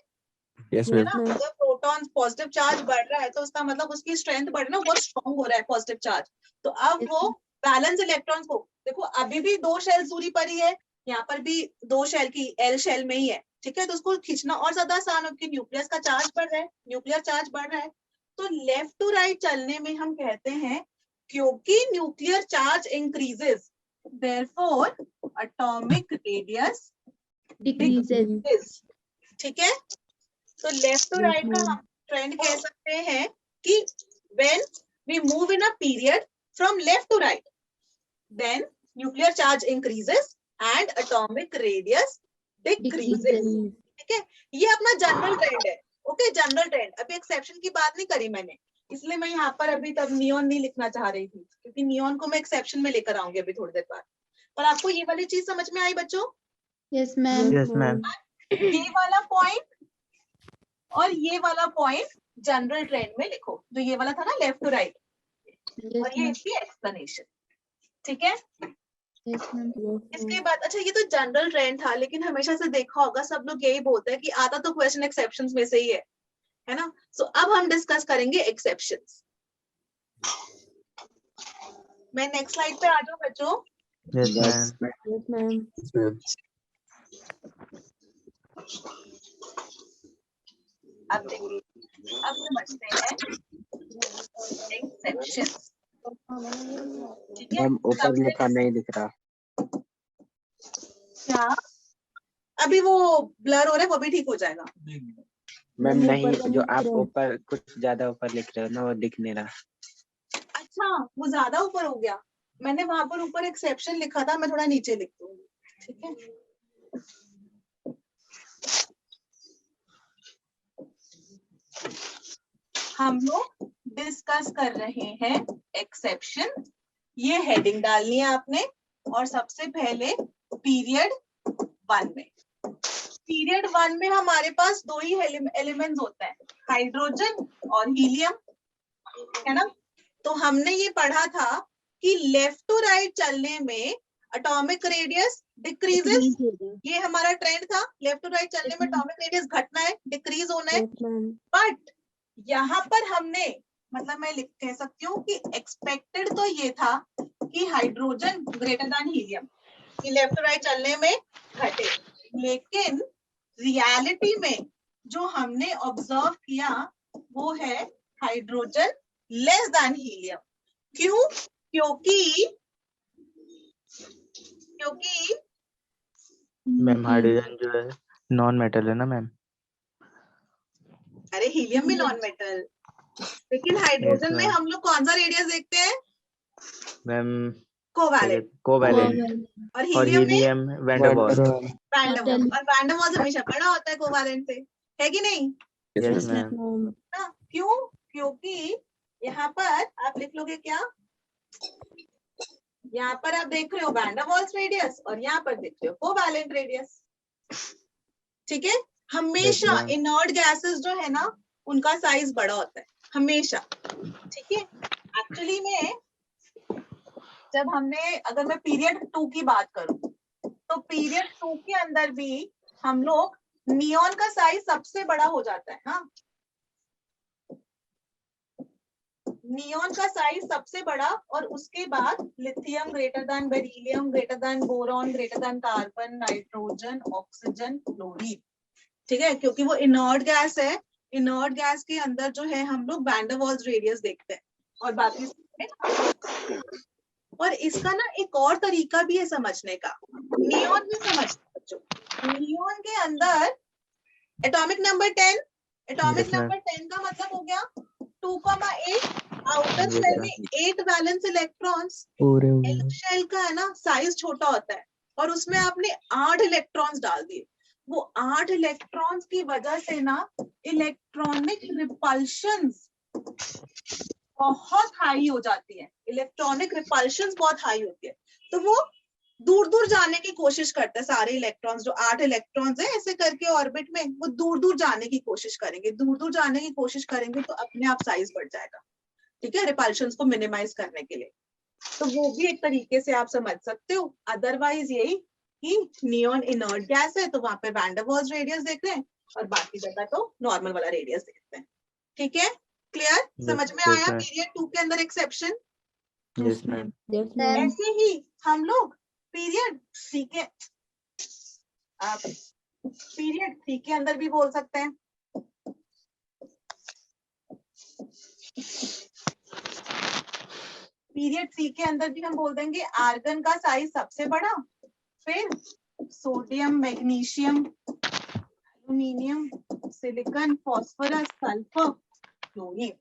Yes, है ma'am. ना? अगर प्रोटॉन्स पॉजिटिव चार्ज बढ़ रहा है तो उसका मतलब उसकी स्ट्रेंथ बढ़ रहा है, बहुत स्ट्रॉन्ग हो रहा है पॉजिटिव चार्ज। तो अब Yes, वो बैलेंस इलेक्ट्रॉन्स को, देखो अभी भी 2 शेल दूरी पर ही है, यहाँ पर भी 2 शेल की एल शेल में ही है, ठीक है? तो उसको खींचना और ज्यादा आसान है क्योंकि न्यूक्लियस का चार्ज बढ़ रहा है, न्यूक्लियर चार्ज बढ़ रहा है। तो लेफ्ट टू राइट चलने में हम कहते हैं क्योंकि nuclear charge increases, therefore atomic radius decreases. ठीक है, तो लेफ्ट टू Yes, राइट का ma'am. हम ट्रेंड कह सकते हैं कि when we move in a period from left to right, then nuclear charge increases and atomic radius decreases. ठीक है, ये अपना जनरल ट्रेंड है। Okay, general trend. अभी एक्सेप्शन की बात नहीं करी मैंने, इसलिए मैं यहाँ पर अभी तब नियॉन नहीं लिखना चाह रही थी, क्योंकि नियॉन को मैं एक्सेप्शन में लेकर आऊंगी अभी थोड़ी देर बाद। पर आपको ये वाली चीज समझ में आई बच्चों? Yes ma'am. Yes, ma'am. ये वाला पॉइंट और ये वाला पॉइंट जनरल ट्रेंड में लिखो, जो ये वाला था ना लेफ्ट टू राइट, और ये इसकी एक्सप्लेनेशन। ठीक है, यस मैम। इसके बाद अच्छा ये तो जनरल ट्रेंड था, लेकिन हमेशा से देखा होगा सब लोग यही बोलते हैं कि आता तो क्वेश्चन एक्सेप्शंस में से ही है ना? सो अब हम डिस्कस करेंगे एक्सेप्शंस। मैं नेक्स्ट स्लाइड पे आ जाऊं बच्चों? Yes, ma'am. Yes, ma'am. अब देखिए, अब समझते हैं एक्सेप्शंस। ठीक है, मैम ऊपर सबसे लिखा नहीं दिख रहा। क्या अभी वो ब्लर हो रहा है, वो भी ठीक हो जाएगा। मैम ऊपर नहीं, का जो नहीं आप दिख रहा। ऊपर कुछ ज्यादा ऊपर लिख रहे हो ना, वो दिख नहीं रहा। अच्छा, वो ज्यादा ऊपर हो गया, मैंने वहां पर ऊपर एक्सेप्शन लिखा था, मैं थोड़ा नीचे लिख दूंगी। ठीक है, हम लोग डिस्कस कर रहे हैं एक्सेप्शन। ये हेडिंग डालनी है आपने, और सबसे पहले पीरियड 1 में। पीरियड 1 में हमारे पास 2 ही एलिमेंट्स होते हैं, हाइड्रोजन और हीलियम, है ना? तो हमने ये पढ़ा था कि लेफ्ट टू राइट चलने में एटॉमिक रेडियस डिक्रीजेस, ये हमारा ट्रेंड था। लेफ्ट टू राइट चलने में एटॉमिक रेडियस घटना है, डिक्रीज होना है। Yes, ma'am. बट यहाँ पर हमने, मतलब मैं कह सकती हूँ कि एक्सपेक्टेड तो ये था कि हाइड्रोजन ग्रेटर देन हीलियम, कि लेफ्ट टू राइट चलने में घटे, लेकिन रियलिटी में जो हमने ऑब्जर्व किया वो है हाइड्रोजन लेस देन हीलियम। क्यों? क्योंकि मैम हाइड्रोजन जो है नॉन मेटल है ना मैम? अरे हीलियम भी नॉन मेटल, लेकिन हाइड्रोजन में ma'am. हम लोग कौन सा रेडियस देखते हैं? Ma'am covalent. कोवैलेंट। और और हीलियम में helium van der Waals. Van der Waals. और वैन डर वाल्स हमेशा बड़ा होता है कोवैलेंट से, है कि नहीं यस मैम। मैम ना? क्यों? क्योंकि यहाँ पर आप लिख लोगे क्या, यहाँ पर आप देख रहे हो वैन डर वाल्स रेडियस और यहाँ पर देख रहे हो कोवैलेंट रेडियस। ठीक है, हमेशा ma'am. इनर्ट गैसेस जो है ना उनका साइज बड़ा होता है हमेशा। ठीक है, एक्चुअली में जब हमने, अगर मैं पीरियड 2 की बात करूं तो पीरियड 2 के अंदर भी हम लोग नियॉन का साइज सबसे बड़ा हो जाता है। हाँ, नियॉन का साइज सबसे बड़ा, और उसके बाद lithium greater than beryllium greater than boron greater than carbon nitrogen oxygen chlorine. ठीक है, क्योंकि वो इनर्ट गैस है। इनर्ट गैस के अंदर जो है हम लोग वैन डर वाल्स रेडियस देखते हैं और बाकी। और इसका ना एक और तरीका भी है समझने का, नियॉन में समझते बच्चों। नियॉन के अंदर atomic number 10, atomic Yes, ma'am. Number 10 का मतलब हो गया 2,8। Outer Yes, shell ma'am. में 8 वैलेंस इलेक्ट्रॉन्स। पूरे इनर शेल का है ना साइज छोटा होता है और उसमें आपने 8 इलेक्ट्रॉन्स डाल दिए। वो 8 इलेक्ट्रॉन्स की वजह से ना इलेक्ट्रॉनिक रिपल्शंस बहुत हाई हो जाती है। इलेक्ट्रॉनिक रिपल्शंस बहुत हाई होती है, तो वो दूर दूर जाने की कोशिश करते हैं। सारे इलेक्ट्रॉन्स जो 8 इलेक्ट्रॉन्स है ऐसे करके ऑर्बिट में, वो दूर दूर जाने की कोशिश करेंगे। दूर दूर जाने की कोशिश करेंगे तो अपने आप साइज बढ़ जाएगा। ठीक है, रिपल्शंस को मिनिमाइज करने के लिए। तो वो भी एक तरीके से आप समझ सकते हो। अदरवाइज यही कि नियॉन इनर्ट गैस है तो वहां पे वैन डर वाल्स रेडियस देख रहे हैं और बाकी जगह तो नॉर्मल वाला रेडियस देखते हैं। ठीक है, क्लियर? समझ में आया ma'am. पीरियड 2 के अंदर exception? Yes, ma'am. Yes ma'am ऐसे ही हम लोग पीरियड 3 के, आप पीरियड 3 के अंदर भी बोल सकते हैं। पीरियड 3 के अंदर भी हम बोल देंगे आर्गन का साइज सबसे बड़ा, फिर sodium magnesium aluminium silicon phosphorus sulphur chlorine.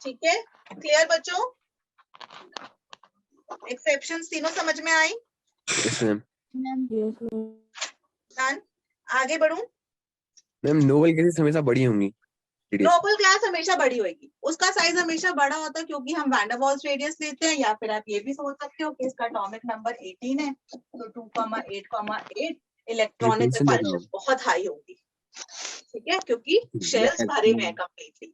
ठीक है, क्लियर बच्चों? एक्सेप्शंस तीनों समझ में आई? Yes ma'am. Yes ma'am done. आगे बढ़ूं? मैम नोबल गैसेस हमेशा बड़ी होंगी। नोबल गैस हमेशा बड़ी होगी, उसका साइज हमेशा बड़ा होता है क्योंकि हम वैन डर वाल्स रेडियस लेते हैं। या फिर आप ये भी सोच सकते हो कि इसका एटॉमिक नंबर 18 है तो 2,8,8 इलेक्ट्रॉनिक Repulsion ज्यादा रिपल्शन बहुत हाई होगी। ठीक है, क्योंकि शेल्स भरे हुए हैं कंप्लीटली।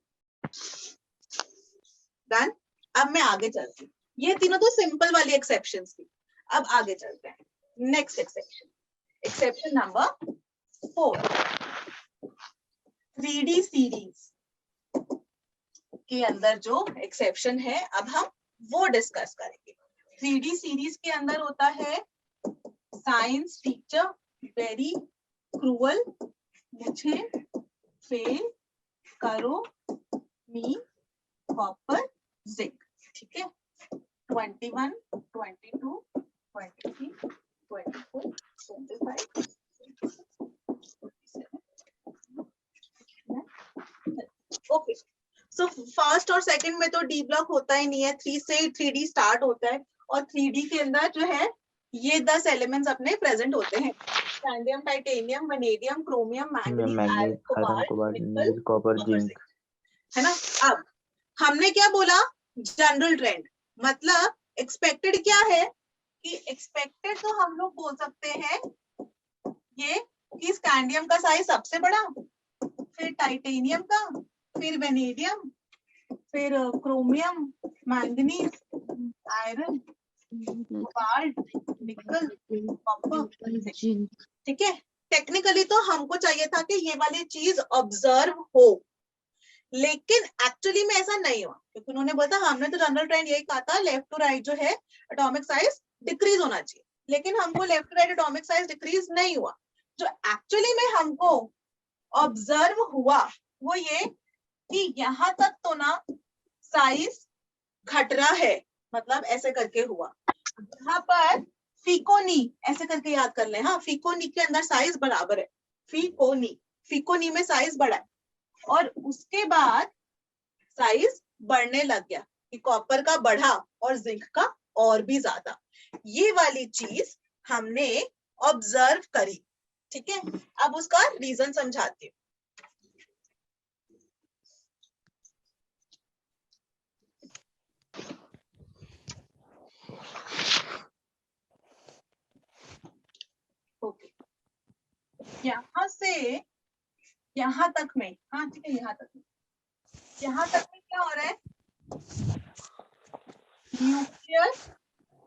डन। अब मैं आगे चलती हूँ। ये तीनों तो सिंपल वाली एक्सेप्शंस थी। अब आगे चलते हैं next exception, exception number 4। 3D series के अंदर जो एक्सेप्शन है अब हम वो डिस्कस करेंगे। 3D सीरीज के अंदर होता है साइंस टीचर वेरी क्रूअल, मुझे फेल करो मी कॉपर जिंक। ठीक है, 21, 22, 23, 24, 25, 27। ओके, सो फर्स्ट और सेकंड में तो डी ब्लॉक होता ही नहीं है, 3 से 3D स्टार्ट होता है और 3D के अंदर जो है ये 10 एलिमेंट्स अपने प्रेजेंट होते हैं। Scandium, titanium, vanadium, chromium, manganese, manganese, iron, iron, cobalt, निकल, कॉपर, जिंक। है ना? अब हमने क्या बोला, जनरल ट्रेंड, मतलब एक्सपेक्टेड क्या है कि एक्सपेक्टेड तो हम लोग बोल सकते हैं ये कि स्कैंडियम का साइज सबसे बड़ा, फिर टाइटेनियम का, फिर वैनेडियम, फिर क्रोमियम, मैंगनीज, आयरन, कोबाल्ट, निकल, कॉपर, जिंक ठीक है। टेक्निकली तो हमको चाहिए था कि ये वाली चीज ऑब्जर्व हो, लेकिन एक्चुअली में ऐसा नहीं हुआ क्योंकि उन्होंने बोला था, हमने तो जनरल ट्रेंड यही कहा था लेफ्ट टू राइट जो है एटॉमिक साइज डिक्रीज होना चाहिए, लेकिन हमको left to right atomic size decrease नहीं हुआ। जो एक्चुअली में हमको ऑब्जर्व हुआ वो ये कि यहाँ तक तो ना साइज घट रहा है, मतलब ऐसे करके हुआ। यहाँ पर फीकोनी ऐसे करके याद कर ले, हाँ, फीकोनी के अंदर साइज बराबर है, फीकोनी में साइज बढ़ा है और उसके बाद साइज बढ़ने लग गया कि कॉपर का बढ़ा और जिंक का और भी ज्यादा। ये वाली चीज हमने ऑब्जर्व करी, ठीक है। अब उसका रीजन समझाती हूँ। ओके, यहाँ से यहाँ तक में, हाँ ठीक है, यहाँ तक में क्या हो रहा है? न्यूक्लियर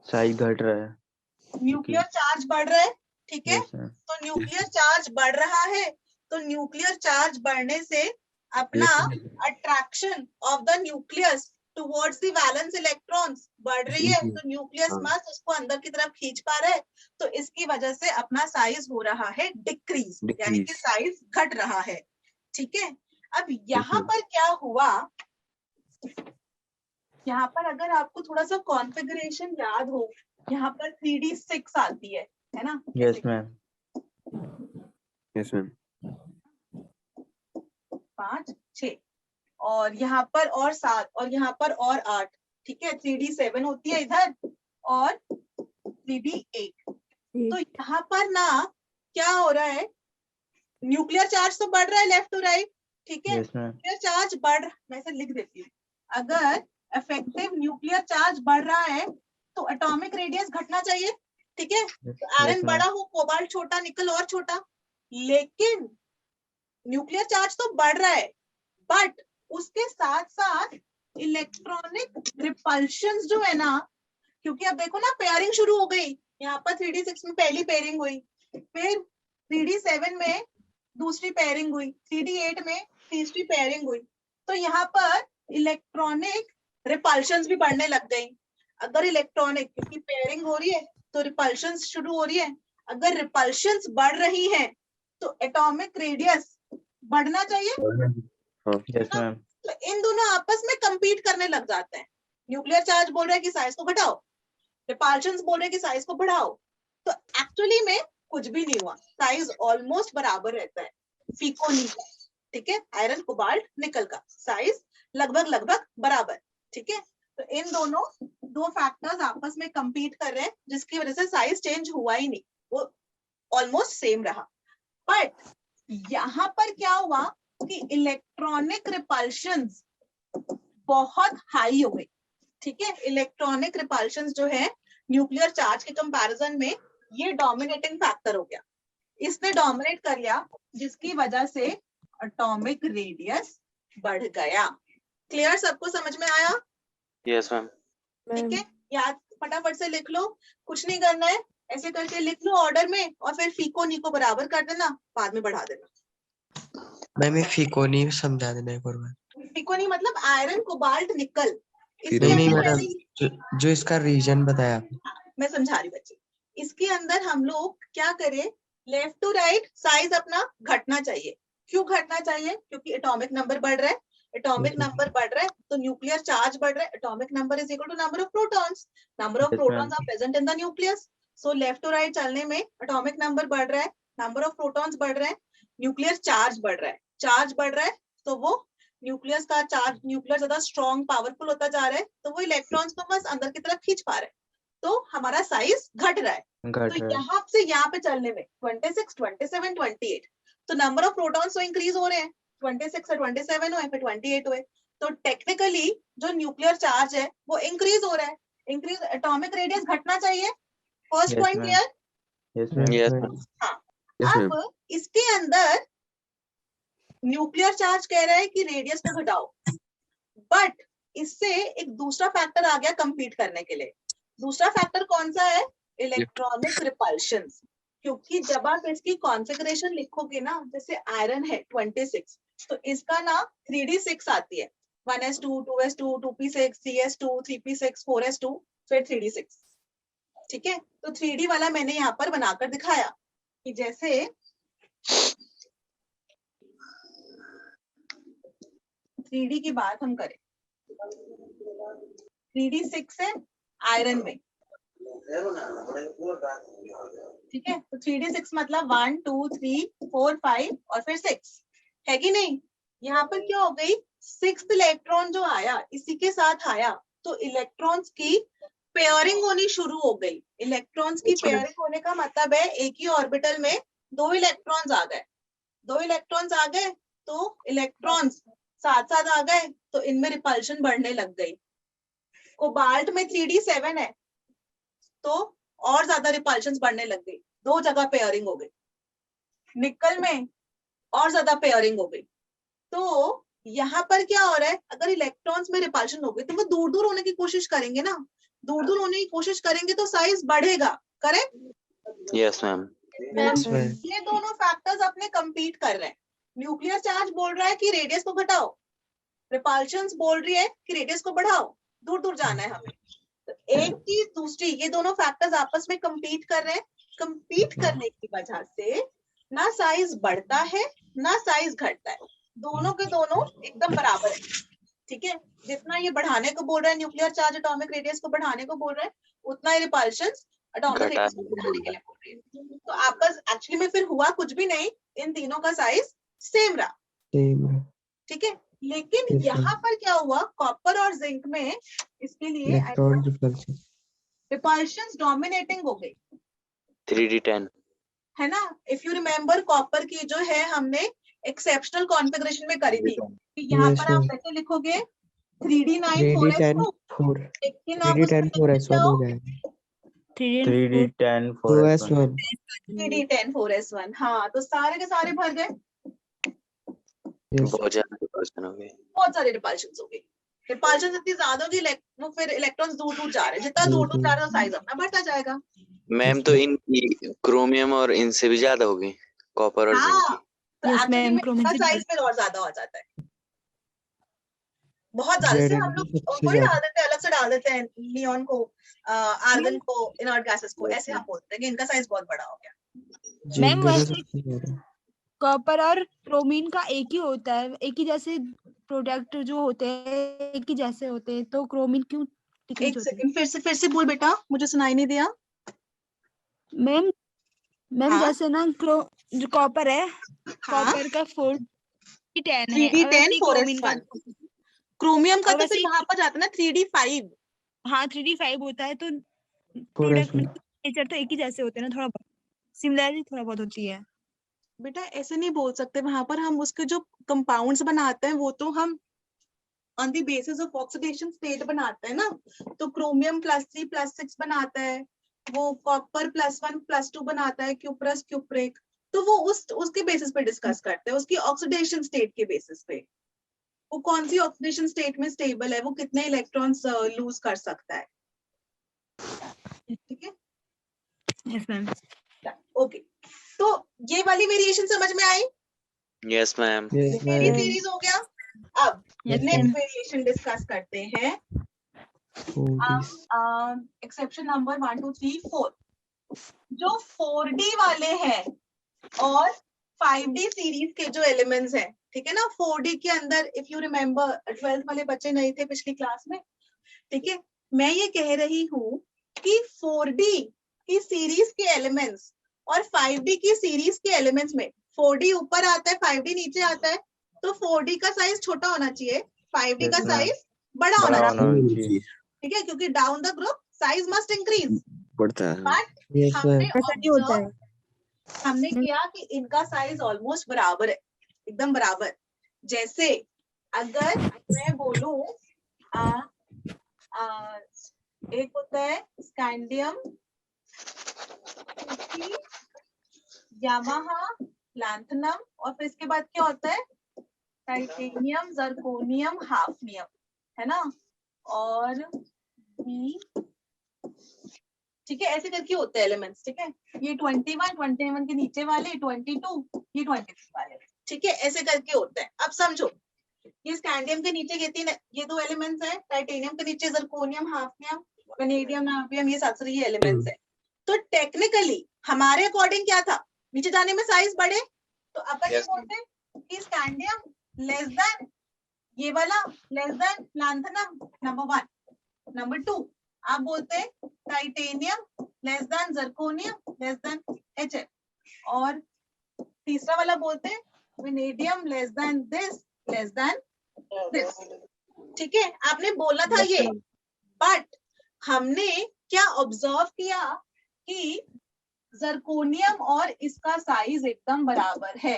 साइज घट रहा है। चार्ज बढ़ रहा है, ठीक है। Yes ma'am. तो न्यूक्लियर चार्ज बढ़ रहा है, तो न्यूक्लियर चार्ज बढ़ने से अपना attraction of the nucleus towards the valence electrons बढ़ रही है, तो न्यूक्लियस मास उसको अंदर की तरफ खींच पा रहा है, तो इसकी वजह से अपना साइज हो रहा है डिक्रीज, यानी कि साइज घट रहा है, ठीक है। अब यहाँ पर क्या हुआ, यहाँ पर अगर आपको थोड़ा सा कॉन्फ़िगरेशन याद हो, यहाँ पर 3D6 आती है ना? Yes ma'am. Yes ma'am. 5, 6 और यहाँ पर और 7 और यहाँ पर और 8, ठीक है। 3D7 होती है इधर और 3D8। तो यहाँ पर ना क्या हो रहा है, न्यूक्लियर चार्ज तो बढ़ रहा है लेफ्ट टू राइट, ठीक है। न्यूक्लियर चार्ज बढ़, मैं इसे लिख देती हूँ, अगर इफेक्टिव न्यूक्लियर चार्ज बढ़ रहा है तो एटॉमिक रेडियस घटना चाहिए, ठीक है। तो आयरन बड़ा हो, कोबाल्ट छोटा, निकल और छोटा, लेकिन न्यूक्लियर चार्ज तो बढ़ रहा है, बट उसके साथ साथ इलेक्ट्रॉनिक रिपल्शंस जो है ना, क्योंकि अब देखो ना पेयरिंग शुरू हो गई, यहाँ पर 3D6 में पहली पेयरिंग हुई, फिर 3D7 में दूसरी पेयरिंग हुई, 3D8 में तीसरी पेयरिंग हुई, तो यहाँ पर इलेक्ट्रॉनिक रिपल्शंस भी बढ़ने लग गई। अगर इलेक्ट्रॉनिक, क्योंकि पेयरिंग हो रही है तो रिपल्शंस शुरू हो रही है, अगर रिपल्शंस बढ़ रही है तो एटॉमिक रेडियस बढ़ना चाहिए। Yes ma'am. तो इन दोनों आपस में कंपीट करने लग जाते हैं। न्यूक्लियर चार्ज बोल रहा है कि साइज को घटाओ, रिपल्शंस बोल रहे हैं कि साइज को बढ़ाओ, तो एक्चुअली में कुछ भी नहीं हुआ, साइज ऑलमोस्ट बराबर रहता है, फीको निकल, ठीक है। आयरन कोबाल्ट निकल का साइज लगभग बराबर, ठीक है। तो इन दोनों दो फैक्टर्स आपस में कंपीट कर रहे हैं, जिसकी वजह से साइज चेंज हुआ ही नहीं, वो ऑलमोस्ट सेम रहा। बट यहाँ पर क्या हुआ कि इलेक्ट्रॉनिक रिपल्शंस बहुत हाई हो गई, ठीक है। इलेक्ट्रॉनिक रिपल्शंस जो है न्यूक्लियर चार्ज के कंपैरिजन में ये डोमिनेटिंग फैक्टर हो गया, इसने डोमिनेट कर लिया, जिसकी वजह से एटॉमिक रेडियस बढ़ गया। क्लियर, सबको समझ में आया? Yes ma'am. ठीक है, याद फटाफट से लिख लो, कुछ नहीं करना है, ऐसे करके लिख लो ऑर्डर में और फिर फीको नीको बराबर कर देना, बाद में बढ़ा देना। मैं फीको नहीं समझा देना एक और बार। फीको नहीं मतलब आयरन कोबाल्ट निकल, नहीं मैडम, जो इसका रीजन बताया आपने, मैं समझा रही बच्चे। इसके अंदर हम लोग क्या करें, लेफ्ट टू राइट साइज अपना घटना चाहिए। क्यों घटना चाहिए? क्योंकि एटॉमिक नंबर बढ़ रहा है, एटॉमिक नंबर बढ़ रहा है तो न्यूक्लियर चार्ज बढ़ रहा है, atomic number is equal to number of protons, number of protons are present in the nucleus. So left to right चलने में एटॉमिक नंबर बढ़ रहा है, नंबर ऑफ प्रोटॉन्स बढ़ रहे हैं, न्यूक्लियर चार्ज बढ़ रहा है, चार्ज बढ़ रहा है तो वो न्यूक्लियस का चार्ज, न्यूक्लियर ज्यादा स्ट्रॉन्ग पावरफुल होता जा रहा है, तो वो इलेक्ट्रॉन्स को बस अंदर की तरफ खींच पा रहा है, तो हमारा साइज घट रहा है। तो यहाँ से यहाँ पे चलने में 26, 27, 28, तो नंबर ऑफ प्रोटॉन्स तो इंक्रीज हो रहे हैं, 26 से 27 हुए, फिर 28 हुए, तो टेक्निकली जो न्यूक्लियर चार्ज है वो इंक्रीज हो रहा है, इंक्रीज, एटॉमिक रेडियस घटना चाहिए। First point clear? Yes ma'am. हाँ, अब इसके अंदर न्यूक्लियर चार्ज कह रहा है कि रेडियस को घटाओ, बट इससे एक दूसरा फैक्टर आ गया कंपीट करने के लिए। दूसरा फैक्टर कौन सा है? Electronic repulsions. क्योंकि जब आप इसकी कॉन्फ़िगरेशन लिखोगे ना, जैसे आयरन है 26, तो इसका ना 3D6 आती है, 1s2, 2s2, 2p6, 3s2, 3p6, 4s2, फिर 3D6, ठीक है। तो 3D वाला मैंने यहाँ पर बनाकर दिखाया कि जैसे 3D की बात हम करें, 3D6 है आयरन में, ठीक है। तो 3D6 मतलब 1, 2, 3, 4, 5 और फिर 6 है कि नहीं। यहाँ पर क्या हो गई, 6th इलेक्ट्रॉन जो आया इसी के साथ आया, तो इलेक्ट्रॉन्स की पेयरिंग होनी शुरू हो गई। इलेक्ट्रॉन्स की पेयरिंग होने का मतलब है एक ही ऑर्बिटल में 2 इलेक्ट्रॉन्स आ गए। 2 इलेक्ट्रॉन्स आ गए तो इलेक्ट्रॉन्स साथ साथ आ गए तो इनमें रिपल्शन बढ़ने लग गई। कोबाल्ट में 3d7 है तो और ज्यादा रिपल्शन बढ़ने लग गई, 2 जगह पेयरिंग हो गई। निकल में और ज्यादा पेयरिंग हो गई। तो यहाँ पर क्या हो रहा है, अगर इलेक्ट्रॉन्स में रिपल्शन हो गई तो वो दूर दूर होने की कोशिश करेंगे ना, दूर दूर होने की कोशिश करेंगे तो साइज बढ़ेगा, correct? Yes ma'am. Yes, ma'am. ये दोनों फैक्टर्स अपने कंपीट कर रहे हैं। न्यूक्लियर चार्ज बोल रहा है कि रेडियस को घटाओ, रिपल्शंस बोल रही है कि रेडियस को बढ़ाओ, दूर दूर जाना है हमें। तो एक चीज दूसरी, ये दोनों फैक्टर्स आपस में कंपीट कर रहे हैं। कंपीट करने की वजह से ना साइज बढ़ता है ना साइज घटता है, दोनों के दोनों एकदम बराबर है। ठीक है, जितना ये बढ़ाने को बोल रहा है न्यूक्लियर चार्ज एटॉमिक रेडियस को बढ़ाने को बोल रहा है, उतना ही रिपल्शंस एटॉमिक रेडियस को बढ़ाने के लिए बोल रही है। तो आपस एक्चुअली में फिर हुआ कुछ भी नहीं, इन तीनों का साइज सेम रहा। Same. ठीक है, लेकिन Yes, यहाँ ma'am. पर क्या हुआ, कॉपर और जिंक में इसके लिए Electron repulsion. रिपल्शंस डोमिनेटिंग हो गई, 3d10। है ना? इफ यू रिमेम्बर कॉपर की जो है हमने एक्सेप्शनल कॉन्फ़िगरेशन में करी थी कि यहाँ Yes, पर आप ma'am. कैसे लिखोगे 3d9 3d10 4s2, 4. लेकिन आप 3d10 उसमें 4s1 हो जाएगा. 3d10 2s1. 3d10 4s1। हाँ, तो सारे के सारे भर गए, Yes. बहुत ज्यादा रिपल्शन हो गई। बहुत सारे रिपल्शंस हो गए। रिपल्शन इतनी ज्यादा होगी, वो फिर इलेक्ट्रॉन्स दूर दूर जा रहे हैं, जितना दूर दूर जा रहे हैं साइज अपना बढ़ता जाएगा। मैम तो इनकी क्रोमियम और इनसे भी ज्यादा होगी, कॉपर और जिंक हाँ, की। तो Yes, एक्चुअली ma'am, में chromium इनका से साइज फिर और ज्यादा हो जाता है, बहुत ज्यादा से। हम Zn लोग सबसे वही डाल ज्यादा. देते हैं, अलग से डाल देते हैं नियॉन को, आर्गन को, इनर्ट गैसेस को, ऐसे हम बोलते हैं कि इनका साइज बहुत बड़ा हो गया। मैम Zinc वैसे सबसे ज्यादा. कॉपर और क्रोमीन का एक ही होता है, एक ही जैसे प्रोडक्ट जो होते हैं एक ही जैसे होते हैं, तो क्रोमीन क्यों डिक्रीज एक होती है? सेकंड, फिर से बोल बेटा, मुझे सुनाई नहीं दिया। मैम मैम हाँ? जैसे ना जो कॉपर है, हाँ, कॉपर का 4d10 है, और 3d10 वैसे ही क्रोमीन का 4s1। क्रोमियम का और तो वैसे फिर ही वहां पर जाता है ना 3d5। हाँ 3d5 होता है, तो प्रोडक्ट में 4s1. नेचर तो एक ही जैसे होते हैं ना, थोड़ा बहुत सिमिलरिटी थोड़ा बहुत होती है। बेटा ऐसे नहीं बोल सकते, वहां पर हम उसके जो कंपाउंड्स बनाते हैं वो तो हम on the basis of oxidation state बनाते हैं ना। तो क्रोमियम +3 +6 बनाता है, वो कॉपर +1 +2 बनाता है, क्यूप्रस क्यूप्रेक। तो वो उसके बेसिस पे डिस्कस करते हैं, उसकी ऑक्सीडेशन स्टेट के बेसिस पे, वो कौन सी ऑक्सीडेशन स्टेट में स्टेबल है, वो कितने इलेक्ट्रॉन्स लूज कर सकता है। ठीक है, यस मैम। ओके। तो ये वाली वेरिएशन समझ में आई? Yes ma'am. Yes, मेरी ma'am. सीरीज हो गया। अब Yes, next ma'am. Variation discuss करते हैं। 4d. Exception number 1 2 3 4। जो 4d वाले हैं और 5d सीरीज के जो एलिमेंट्स हैं, ठीक है ना, 4d के अंदर इफ यू रिमेम्बर 12th वाले बच्चे नहीं थे पिछली क्लास में, ठीक है, मैं ये कह रही हूँ कि 4d की सीरीज के एलिमेंट्स और 5d की सीरीज के एलिमेंट्स में 4d ऊपर आता है 5d नीचे आता है, तो 4d का साइज छोटा होना चाहिए, 5d का Yes, ma'am. साइज बड़ा होना बड़ा चाहिए। होना चाहिए। ठीक है, क्योंकि down the group size must increase. बढ़ता है। बट Yes, हमने ma'am. ऐसा नहीं होता है। हमने किया कि इनका साइज ऑलमोस्ट बराबर है, एकदम बराबर। जैसे अगर मैं बोलूं एक होता है स्कैंडियम, यामाहा, लैंथनम, और फिर इसके बाद क्या होता है टाइटेनियम, जर्कोनियम, हाफनियम, है ना, और भी, ठीक है, ऐसे करके होते हैं एलिमेंट्स। ठीक है, ये 21 के नीचे वाले 22, ये 23 वाले, ठीक है, ऐसे करके होते हैं। अब समझो, ये स्कैंडियम के नीचे ये 2 एलिमेंट्स हैं, टाइटेनियम के नीचे जर्कोनियम, हाफनियम, वेनेडियम, नार्बियम, ये सारे ये एलिमेंट्स हैं। तो टेक्निकली हमारे अकॉर्डिंग क्या था, नीचे जाने में साइज बढ़े, तो अपन ये बोलते हैं कि स्कैंडियम लेस देन ये वाला, less than lanthanum, number 1। Number 2 आप बोलते हैं titanium less than zirconium less than HF, और तीसरा वाला बोलते हैं vanadium less than this less than this. ठीक है, आपने बोला था ये, बट हमने क्या ऑब्जर्व किया कि जर्कोनियम और इसका साइज एकदम बराबर है,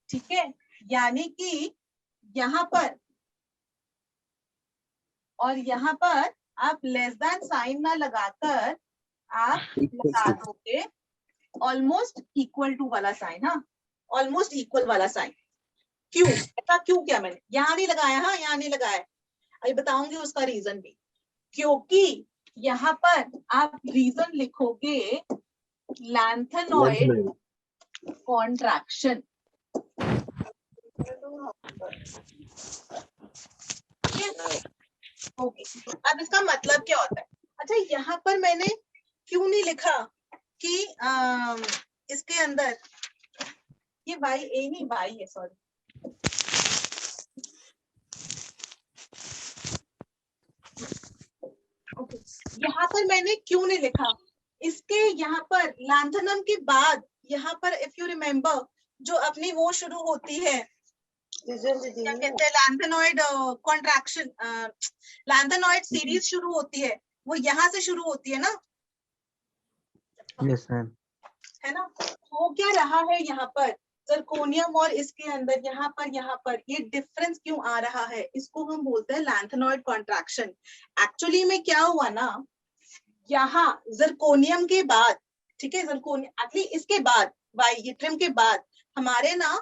ठीक है, यानी कि यहाँ पर और यहाँ पर आप लेस देन साइन ना लगाकर आप लगा दोगे ऑलमोस्ट इक्वल टू वाला साइन, हाँ ऑलमोस्ट इक्वल वाला साइन। क्यों ऐसा क्यों किया मैंने, यहाँ नहीं लगाया, हाँ यहाँ नहीं लगाया, अभी बताऊंगी उसका रीजन भी। क्योंकि यहाँ पर आप रीजन लिखोगे लैंथेनॉइड कॉन्ट्रैक्शन। ओके, अब इसका मतलब क्या होता है? अच्छा, यहाँ पर मैंने क्यों नहीं लिखा कि इसके अंदर ये वाई ए नहीं वाई है, सॉरी, ओके, यहाँ पर मैंने क्यों नहीं लिखा? इसके यहाँ पर लैंथेनम के बाद यहाँ पर इफ यू रिमेम्बर जो अपनी वो शुरू होती है, क्या कहते हैं, लैंथेनॉइड कॉन्ट्रैक्शन, लैंथेनॉइड सीरीज शुरू होती है, वो यहाँ से शुरू होती है ना, यस मैम। है ना? वो क्या रहा है यहाँ पर जर्कोनियम और इसके अंदर यहाँ पर ये डिफरेंस क्यों आ रहा है? इसको हम बोलते हैं लैंथेनॉइड कॉन्ट्रैक्शन। एक्चुअली में क्या हुआ ना, यहाँ जर्कोनियम के बाद, ठीक है, जर्कोनियम एक्चुअली इसके बाद वाइट्रियम के बाद हमारे ना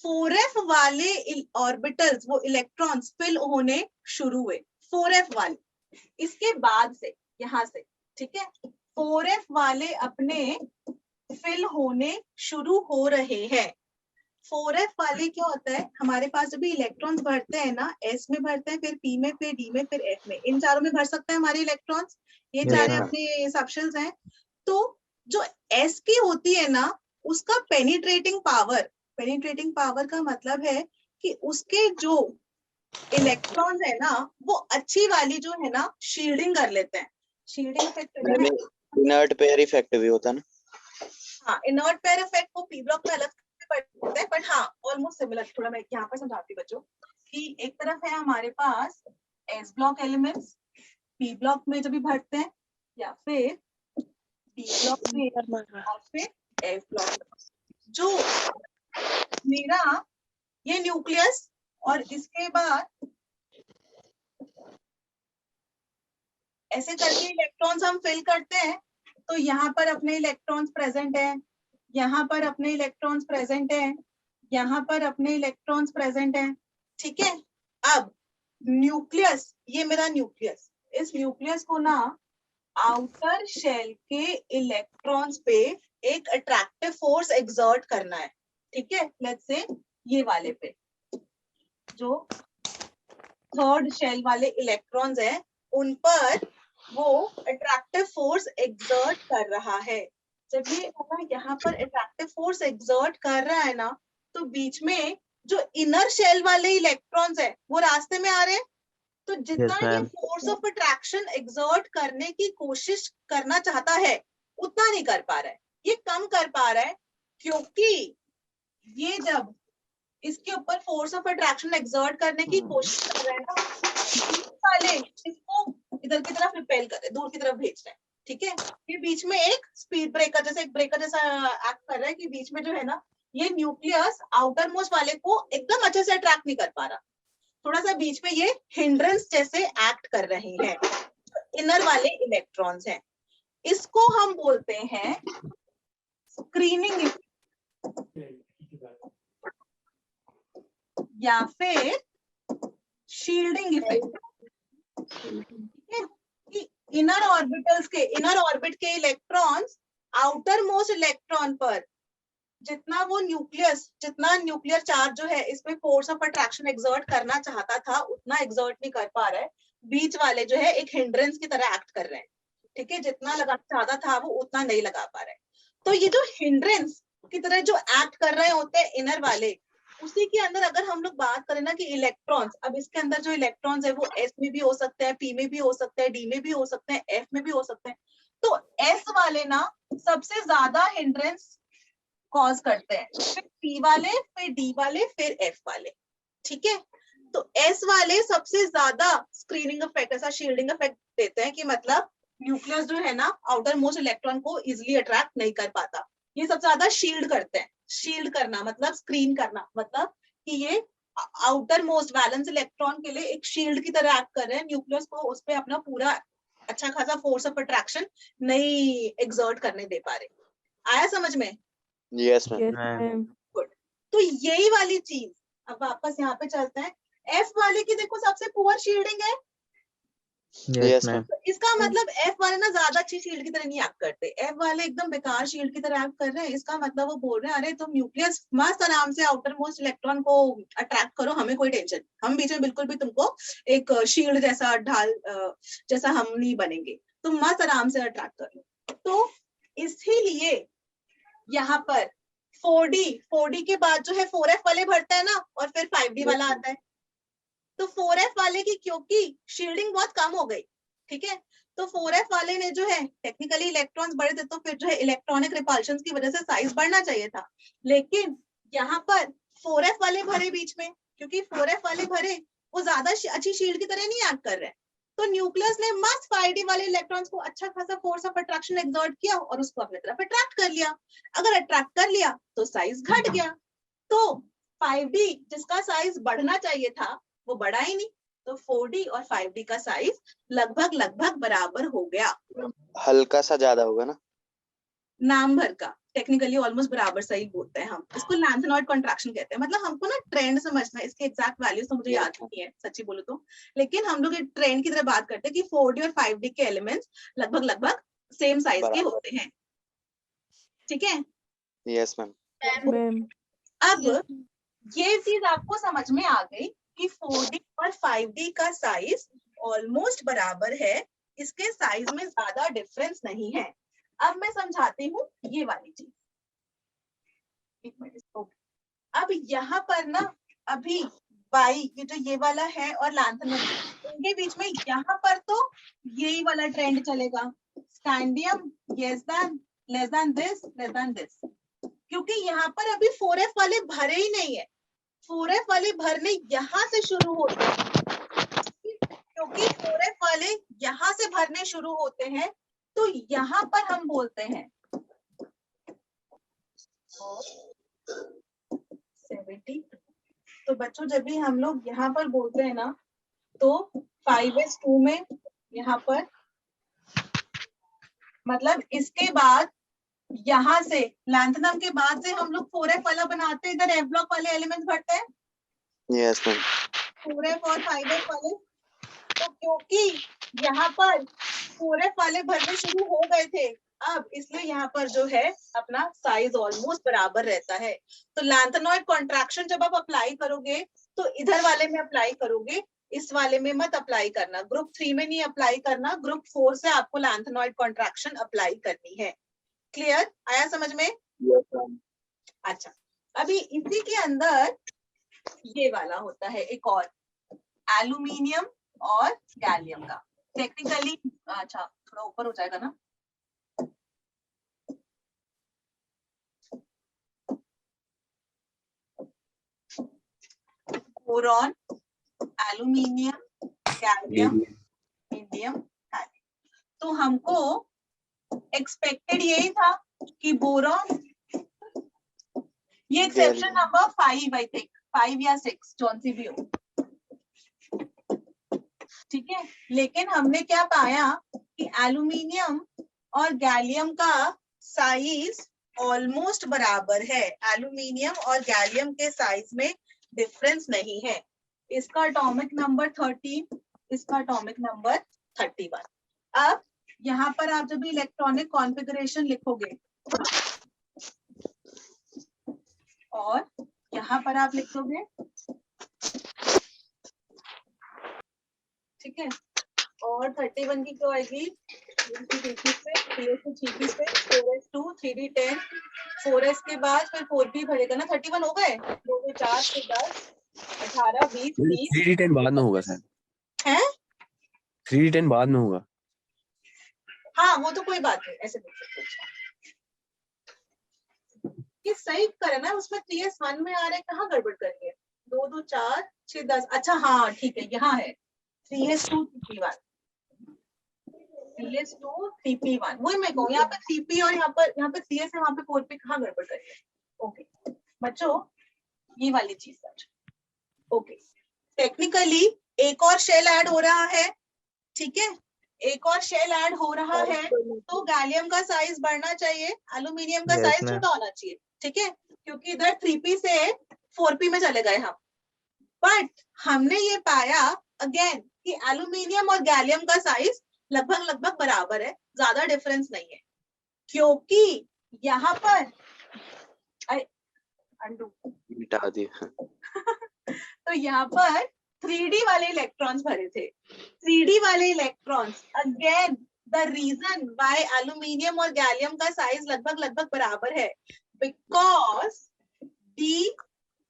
4f वाले ऑर्बिटल्स, वो इलेक्ट्रॉन्स फिल होने शुरू हुए, 4f वाले, इसके बाद से यहाँ से, ठीक है, 4f वाले अपने फिल होने शुरू हो रहे हैं। 4f वाले क्या होता है, हमारे पास जब भी इलेक्ट्रॉन्स भरते हैं ना, s में भरते हैं, फिर p में, फिर d में, फिर f में, इन चारों में भर सकते हैं हमारे इलेक्ट्रॉन्स, ये चारे अपने सबशेल्स हैं। तो जो s की होती है ना, उसका पेनिट्रेटिंग पावर का मतलब है कि उसके जो इलेक्ट्रॉन्स है ना, वो अच्छी वाली जो है ना शील्डिंग कर लेते हैं। Shielding effect, inert pair effect भी होता है ना? हाँ, इनर्ट पेयर इफेक्ट को p ब्लॉक में अलग पढ़ते हैं, बट हाँ ऑलमोस्ट सिमिलर। थोड़ा मैं यहाँ पर समझाती हूँ बच्चों कि एक तरफ है हमारे पास s block elements, p block में जब भी भरते हैं, या फिर d ब्लॉक में, और फिर f ब्लॉक। जो मेरा ये न्यूक्लियस और इसके बाद ऐसे करके इलेक्ट्रॉन्स हम फिल करते हैं, तो यहाँ पर अपने इलेक्ट्रॉन्स प्रेजेंट हैं, यहाँ पर अपने इलेक्ट्रॉन्स प्रेजेंट हैं, यहाँ पर अपने इलेक्ट्रॉन्स प्रेजेंट हैं, ठीक है। अब न्यूक्लियस, ये मेरा न्यूक्लियस, इस न्यूक्लियस को ना आउटर शेल के इलेक्ट्रॉन्स पे एक अट्रैक्टिव फोर्स एक्सर्ट करना है, ठीक है। लेट्स से ये वाले पे जो थर्ड शेल वाले इलेक्ट्रॉन्स हैं, उन पर वो अट्रैक्टिव फोर्स एक्सर्ट कर रहा है। जब ये यहाँ पर अट्रैक्टिव फोर्स एक्सर्ट कर रहा है ना, तो बीच में जो इनर शेल वाले इलेक्ट्रॉन्स है वो रास्ते में आ रहे हैं। तो जितना ये फोर्स ऑफ अट्रैक्शन एक्सर्ट करने की कोशिश करना चाहता है, उतना नहीं कर पा रहा है, ये कम कर पा रहा है, क्योंकि ये जब इसके ऊपर फोर्स ऑफ अट्रैक्शन एक्सर्ट करने की कोशिश कर रहा है ना, वाले इसको इधर की तरफ रिपेल कर रहे हैं, दूर की तरफ भेज रहे हैं, ठीक है। ये बीच में एक स्पीड ब्रेकर जैसे, एक ब्रेकर जैसा एक्ट कर रहा है कि बीच में जो है ना, ये न्यूक्लियस आउटर मोस्ट वाले को एकदम अच्छे से अट्रैक्ट नहीं कर पा रहा, थोड़ा सा बीच में ये हिंड्रेंस जैसे एक्ट कर रहे हैं, इनर वाले इलेक्ट्रॉन्स हैं। इसको हम बोलते हैं स्क्रीनिंग या फिर शील्डिंग इफेक्ट। इनर ऑर्बिटल्स के, इनर ऑर्बिट के इलेक्ट्रॉन्स आउटर मोस्ट इलेक्ट्रॉन पर जितना वो न्यूक्लियस, जितना न्यूक्लियर चार्ज जो है इसमें फोर्स ऑफ अट्रैक्शन एक्सर्ट करना चाहता था, उतना एक्सर्ट नहीं कर पा रहा है। बीच वाले जो है एक हिंड्रेंस की तरह एक्ट कर रहे हैं, ठीक है। जितना लगाना चाहता था वो उतना नहीं लगा पा रहे। तो ये जो हिंड्रेंस की तरह जो एक्ट कर रहे होते हैं इनर वाले, उसी के अंदर अगर हम लोग बात करें ना कि इलेक्ट्रॉन्स, अब इसके अंदर जो इलेक्ट्रॉन्स है वो s में भी हो सकते हैं, p में भी हो सकते हैं, d में भी हो सकते हैं, f में भी हो सकते हैं। तो s वाले ना सबसे ज्यादा हिंड्रेंस कॉज करते हैं, फिर p वाले, फिर d वाले, फिर f वाले, ठीक है। तो s वाले सबसे ज्यादा स्क्रीनिंग इफेक्ट, ऐसा शील्डिंग इफेक्ट देते हैं कि मतलब न्यूक्लियस जो है ना आउटर मोस्ट इलेक्ट्रॉन को इजिली अट्रैक्ट नहीं कर पाता। ये सबसे ज्यादा शील्ड करते हैं। शील्ड करना मतलब स्क्रीन करना, मतलब कि ये आउटर मोस्ट वैलेंस इलेक्ट्रॉन के लिए एक शील्ड की तरह एक्ट कर रहे हैं। न्यूक्लियस को उस पर अपना पूरा अच्छा खासा फोर्स ऑफ अट्रैक्शन नहीं एग्जर्ट करने दे पा रहे। आया समझ में? Yes ma'am. Yes, ma'am. Good. तो यही वाली चीज अब वापस यहाँ पे चलते हैं। एफ वाले की देखो सबसे पुअर शील्डिंग है। Yes ma'am. तो इसका मतलब एफ वाले ना ज्यादा अच्छी शील्ड की तरह नहीं एक्ट करते। एफ वाले एकदम बेकार शील्ड की तरह एक्ट कर रहे हैं। इसका मतलब वो बोल रहे हैं अरे तुम न्यूक्लियस मस्त आराम से आउटर मोस्ट इलेक्ट्रॉन को अट्रैक्ट करो, हमें कोई टेंशन, हम बीच में बिल्कुल भी तुमको एक शील्ड जैसा ढाल जैसा हम नहीं बनेंगे, तुम मस्त आराम से अट्रैक्ट कर लो। तो इसीलिए यहाँ पर 4D के बाद जो है 4F वाले भरता है ना, और फिर 5D वाला आता है। तो 4F वाले की क्योंकि शील्डिंग बहुत कम हो गई, ठीक है, तो 4F वाले ने जो है टेक्निकली इलेक्ट्रॉन्स बढ़े थे, तो फिर जो है इलेक्ट्रॉनिक रिपल्शन की वजह से साइज बढ़ना चाहिए था, लेकिन यहाँ पर 4F वाले भरे बीच में, क्योंकि 4F वाले भरे वो ज्यादा अच्छी शील्ड की तरह नहीं एक्ट कर रहे हैं। तो न्यूक्लियस ने मस्त 5D वाले इलेक्ट्रॉन्स को अच्छा खासा फोर्स ऑफ अट्रैक्शन एक्सर्ट किया और उसको अपनी तरफ अट्रैक्ट कर लिया। अगर अट्रैक्ट कर लिया तो साइज घट गया। तो 5D जिसका साइज बढ़ना चाहिए था वो बढ़ा ही नहीं, तो 4D और 5D का साइज लगभग बराबर हो गया। हल्का सा ज्यादा होगा ना, नाम भर का, टेक्निकली ऑलमोस्ट बराबर सही बोलते हैं हम इसको। लैंथेनॉइड कॉन्ट्रैक्शन कहते हैं। मतलब हमको ना ट्रेंड समझना है, इसके एग्जैक्ट वैल्यूज तो मुझे याद नहीं है सच्ची बोलो तो, लेकिन हम लोग ट्रेंड की तरह बात करते हैं कि 4D और 5D के एलिमेंट्स लगभग सेम साइज के होते हैं, ठीक है? Yes ma'am. Ma'am. अब ये चीज आपको समझ में आ गई कि 4D और 5D का साइज ऑलमोस्ट बराबर है, इसके साइज में ज्यादा डिफरेंस नहीं है। अब मैं समझाती हूँ ये वाली चीज। एक मिनट। अब यहाँ पर ना अभी बाई ये जो ये वाला है और लैंथेनॉइड इनके बीच में यहाँ पर तो यही वाला ट्रेंड चलेगा, स्कैंडियम लेस देन दिस, क्योंकि यहाँ पर अभी 4F वाले भरे ही नहीं है। 4F वाले भरने यहाँ से शुरू होते हैं, क्योंकि 4F वाले यहाँ से भरने शुरू होते हैं, तो यहाँ पर हम बोलते हैं 70। तो बच्चों जब भी हम लोग यहाँ पर बोलते हैं ना, तो 5s2 में यहाँ पर मतलब इसके बाद यहाँ से लैंथेनम के बाद से हम लोग 4F वाला बनाते हैं, इधर F ब्लॉक वाले एलिमेंट्स भरते हैं। Yes ma'am. 4F और 5F वाले, तो क्योंकि यहाँ पर 4F वाले भरने शुरू हो गए थे अब, इसलिए यहाँ पर जो है अपना साइज ऑलमोस्ट बराबर रहता है। तो लैंथेनॉइड कॉन्ट्रैक्शन जब आप अप्लाई करोगे तो इधर वाले में अप्लाई करोगे, इस वाले में मत अप्लाई करना। ग्रुप 3 में नहीं अप्लाई करना, ग्रुप 4 से आपको लैंथेनॉइड कॉन्ट्रैक्शन अप्लाई करनी है। क्लियर? आया समझ में? Yes ma'am. अच्छा, अभी इसी के अंदर ये वाला होता है एक और, एल्यूमिनियम और गैलियम का। टेक्निकली अच्छा थोड़ा ऊपर हो जाएगा ना, बोरॉन, एल्यूमिनियम, गैलियम, इंडियम, हैलियम। तो हमको एक्सपेक्टेड यही था कि बोरॉन, ये एक्सेप्शन नंबर 5 आई थिंक, 5 या 6 जौन सी भी हो, ठीक है। लेकिन हमने क्या पाया कि एल्यूमिनियम और गैलियम का साइज ऑलमोस्ट बराबर है। एल्यूमिनियम और गैलियम के साइज में डिफरेंस नहीं है। इसका एटॉमिक नंबर 13, इसका एटॉमिक नंबर 31। अब यहाँ पर आप जब भी इलेक्ट्रॉनिक कॉन्फ़िगरेशन लिखोगे और यहाँ पर आप लिखोगे, ठीक है, और 31 की क्या आएगी, 4s2 3d10, 4s के बाद फिर 4b भरेगा ना, 31 हो गए, 2 से 4 से 10 18 20 30। 3d10 बाद में होगा सर, है 3d10 बाद में होगा। हाँ वो तो कोई बात नहीं, ऐसे देख सकते हो। ये सही करना है, उसमें 3s1 में आ रहा है, कहाँ गड़बड़ करिए, 2 2 4 6 10, अच्छा हाँ ठीक है, यहाँ है 3s2 3d1। CS2 3p1 वही मैं कहूँ, यहाँ पे 3p और यहाँ पर CS है, वहाँ पे 4p कहाँ गड़बड़ करिए। ओके बच्चों ये वाली चीज सच। ओके टेक्निकली एक और शेल ऐड हो रहा है, ठीक है, एक और शेल ऐड हो रहा है, तो गैलियम का साइज बढ़ना चाहिए, एल्यूमिनियम का Yes, साइज ma'am. छोटा होना चाहिए, ठीक है, क्योंकि इधर 3p से 4p में चले गए हम। बट हमने ये पाया अगेन कि एल्यूमिनियम और गैलियम का साइज लगभग बराबर है, ज्यादा डिफरेंस नहीं है, क्योंकि यहाँ पर मिटा दिया। तो यहाँ पर 3D वाले इलेक्ट्रॉन्स भरे थे। 3D वाले electrons again the reason why aluminium और गैलियम का साइज लगभग बराबर है, बिकॉज डी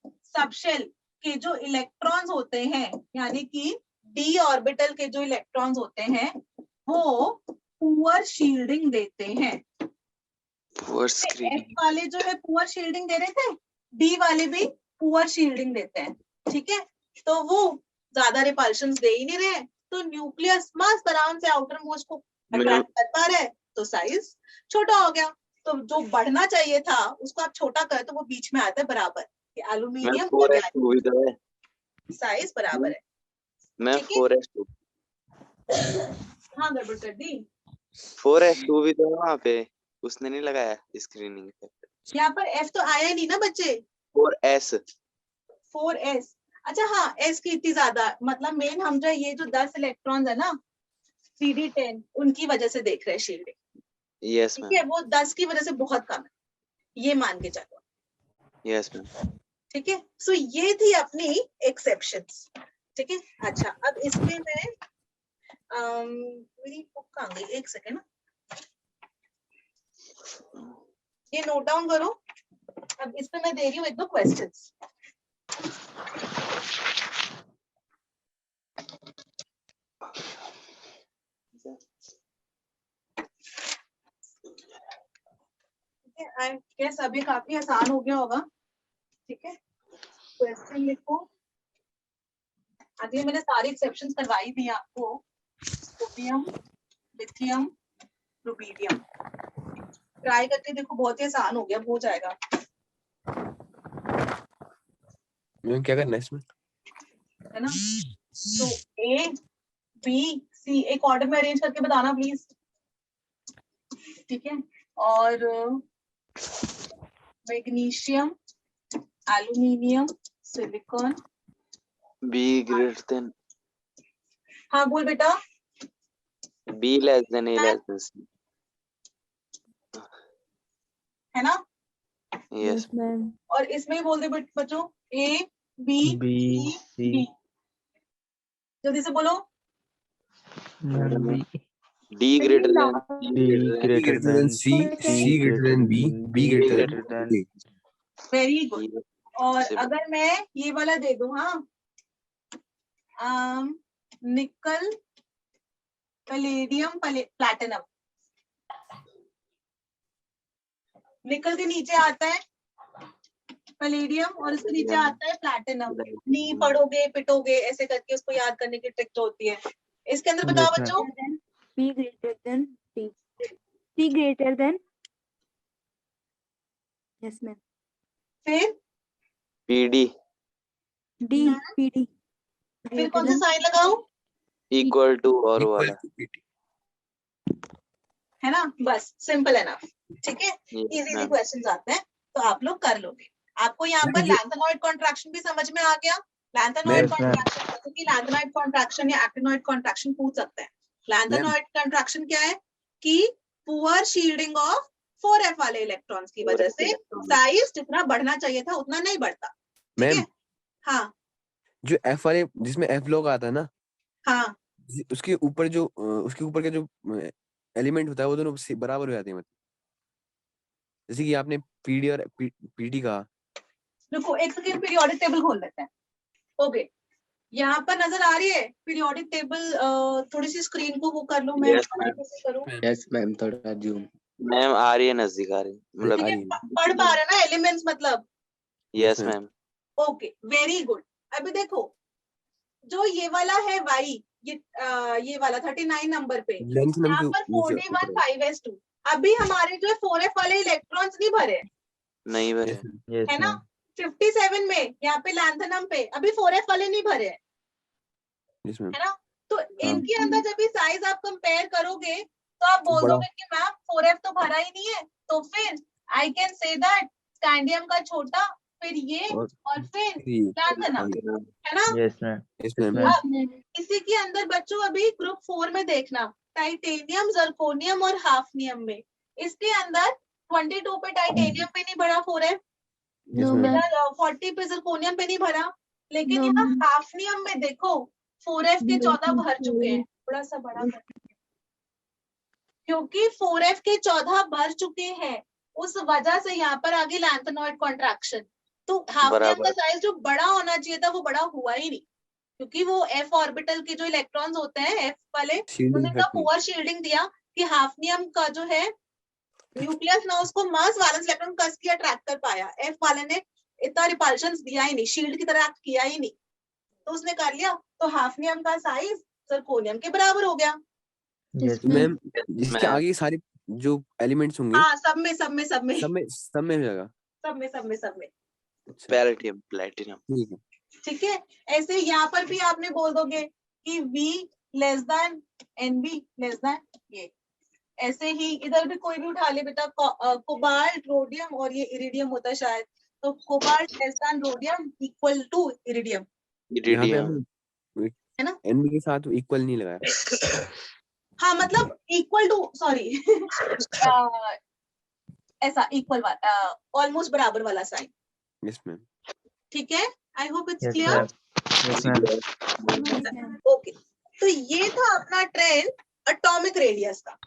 सबशेल के जो इलेक्ट्रॉन्स होते हैं, यानी कि डी ऑर्बिटल के जो इलेक्ट्रॉन्स होते हैं वो पुअर शील्डिंग देते हैं। Poor screening. एफ वाले जो है पुअर शील्डिंग दे रहे थे, डी वाले भी पुअर शील्डिंग देते हैं, ठीक है, तो वो ज्यादा रिपल्शन दे ही नहीं रहे, तो न्यूक्लियस मस्त आराम से आउटर मोस्ट को अट्रैक्ट कर पा रहे, तो साइज छोटा हो गया। तो जो बढ़ना चाहिए था उसको आप छोटा कर, तो वो बीच में आता है बराबर, एल्यूमिनियम साइज बराबर है। मैं ठीक है? 4s2 हाँ गड़बड़ कर दी। 4s2 भी तो वहाँ पे उसने नहीं लगाया स्क्रीनिंग। यहाँ पर F तो आया ही नहीं ना बच्चे, 4s 4s। अच्छा हाँ, S की इतनी ज्यादा, मतलब मेन हम जो ये जो 10 इलेक्ट्रॉन्स है ना 3d10 उनकी वजह से देख रहे हैं शील्डिंग, यस ठीक है, मैम, वो 10 की वजह से बहुत कम है, ये मान के चलो, यस मैम। ठीक है। सो ये थी अपनी एक्सेप्शंस, ठीक है। अच्छा अब इसमें मैं मेरी बुक कहाँ गई, एक सेकेंड, ये नोट डाउन करो। अब इस पे मैं दे रही हूँ एक दो क्वेश्चंस। आई गेस अभी काफी आसान हो गया होगा, ठीक है। क्वेश्चन लिखो, अभी मैंने सारी एक्सेप्शंस करवाई दी आपको, सोडियम, लिथियम, रुबीडियम। ट्राई करके देखो, बहुत ही आसान हो गया, हो जाएगा। क्या करना है इसमें? है ना, तो ए बी सी एक ऑर्डर में अरेंज करके बताना प्लीज, ठीक है। और magnesium, aluminium, silicon, B greater than हाँ बोल बेटा। B less than A less than C. है ना, Yes. मैम। और इसमें ही बोल दे बच्चों, A B B, C C. D, जल्दी से बोलो। B, D greater than D greater than C, C greater than B, B greater than A. Very good. C. और से- अगर मैं ये वाला दे दूं, हाँ, निकल, पैलेडियम, प्लैटिनम, निकल के नीचे आता है पैलेडियम और उसके नीचे आता है प्लैटिनम। नी पढ़ोगे पिटोगे ऐसे करके उसको याद करने की ट्रिक जो होती है। इसके अंदर बताओ Yes, बच्चों, B greater than T. T greater than. Yes, ma'am. फिर PD D, PD. फिर कौन सा साइन लगाऊं, equal to और Equal वाला to PT. है ना, बस सिंपल एनफ, ठीक है। Yes, easy ma'am. क्वेश्चंस आते हैं तो आप लोग कर लोगे। आपको यहाँ पर मैम, ये- लैंथेनॉइड कॉन्ट्रैक्शन भी समझ में आ गया। Lanthanoid Yes, ma'am. कॉन्ट्रैक्शन, जैसे कि लैंथेनॉइड कॉन्ट्रैक्शन या एक्टिनॉइड कॉन्ट्रैक्शन पूछ सकते हैं। लैंथेनॉइड कॉन्ट्रैक्शन क्या है कि पुअर शील्डिंग ऑफ 4f वाले इलेक्ट्रॉन्स की वजह से साइज जितना बढ़ना चाहिए था उतना नहीं बढ़ता, ठीक है। मैम, हाँ जो F वाले जिसमें F लोग आता है ना, हाँ उसके ऊपर जो उसके ऊपर के जो एलिमेंट होता है वो दोनों बराबर हो जाते हैं, मतलब जैसे कि आपने PD और PD का। रुको एक सेकेंड, पीरियोडिक टेबल खोल लेते हैं। ओके यहाँ पर नजर आ रही है पीरियोडिक टेबल, थोड़ी सी स्क्रीन को वो कर लो, मैं Yes, ma'am. कैसे करूँ, यस मैम, थोड़ा जूम। मैम आ रही है, नजदीक आ रही है, मतलब ठीक आ है, रही है। पढ़ पा रहे हैं ना एलिमेंट्स, मतलब yes ma'am. Okay very good. अभी देखो जो ये वाला है y, ये वाला 39 नंबर पे लेंथ यहाँ नंबर पर 4d1 5s2 अभी हमारे जो है 4f वाले इलेक्ट्रॉन्स नहीं भरे, नहीं भरे। यस है ना। मैम 57 में यहाँ पे लैंथनम पे अभी 4f वाले नहीं भरे हैं, यस मैम है ना। तो इनके अंदर जब भी साइज आप कंपेयर करोगे तो आप बोल बड़ा। दोगे कि मैम 4f तो भरा ही नहीं है, तो फिर I can say that scandium का छोटा, फिर ये और और फिर ये लैंथनम, है ना। Yes ma'am yes ma'am yes ma'am, इसी के अंदर बच्चों अभी ग्रुप 4 में देखना, टाइटेनियम, जर्कोनियम और हाफनियम में, इसके अंदर 22 पे टाइटेनियम पे नहीं भरा 4f, no ma'am. ma'am, 40 पे जर्कोनियम पे नहीं भरा, लेकिन No, यहाँ ma'am. हाफनियम में देखो 4f के 14 No, भर चुके हैं, थोड़ा सा बड़ा कर दीजिए। क्योंकि 4f के 14 भर चुके हैं, उस वजह से यहाँ पर आगे लैंथेनॉइड कॉन्ट्रैक्शन, तो हाफनियम का बराबर। साइज जो बड़ा होना चाहिए था वो बड़ा हुआ ही नहीं, क्योंकि वो f ऑर्बिटल के जो इलेक्ट्रॉन्स होते हैं f वाले, शील्डिंग उन्होंने इतना इफेक्ट नहीं पुअर शील्डिंग दिया कि हाफनियम का जो है न्यूक्लियस ना उसको मास वैलेंस इलेक्ट्रॉन कस के अट्रैक्ट कर पाया, f वाले ने इतना रिपल्शन दिया ही नहीं, शील्ड की तरह एक्ट किया ही नहीं, तो उसने कर लिया, तो हाफनियम का साइज जर्कोनियम के बराबर हो गया। yes ma'am, मैम इसके मैम। आगे सारे जो एलिमेंट्स होंगे हाँ, सब में सब में सब में सब में हो जाएगा। सब में सब में सब में, अच्छा पैलेटियम प्लेटिनम। ठीक है। ठीक है। ऐसे यहाँ पर भी आपने बोल दोगे कि V less than NB less than ये, ऐसे ही इधर भी कोई भी उठा ले बेटा, कोबाल्ट, रोडियम और ये इरिडियम होता है शायद, तो cobalt less than rhodium equal to iridium, यहाँ पे इरिडियम। है ना। एनबी के साथ इक्वल नहीं लगाया। हाँ मतलब इक्वल टू, सॉरी ऐसा इक्वल वाला, ऑलमोस्ट बराबर वाला साइन, यस मैम। ठीक है। I hope it's yes clear. Ma'am yes ma'am okay, तो ये था अपना ट्रेंड एटॉमिक रेडियस का।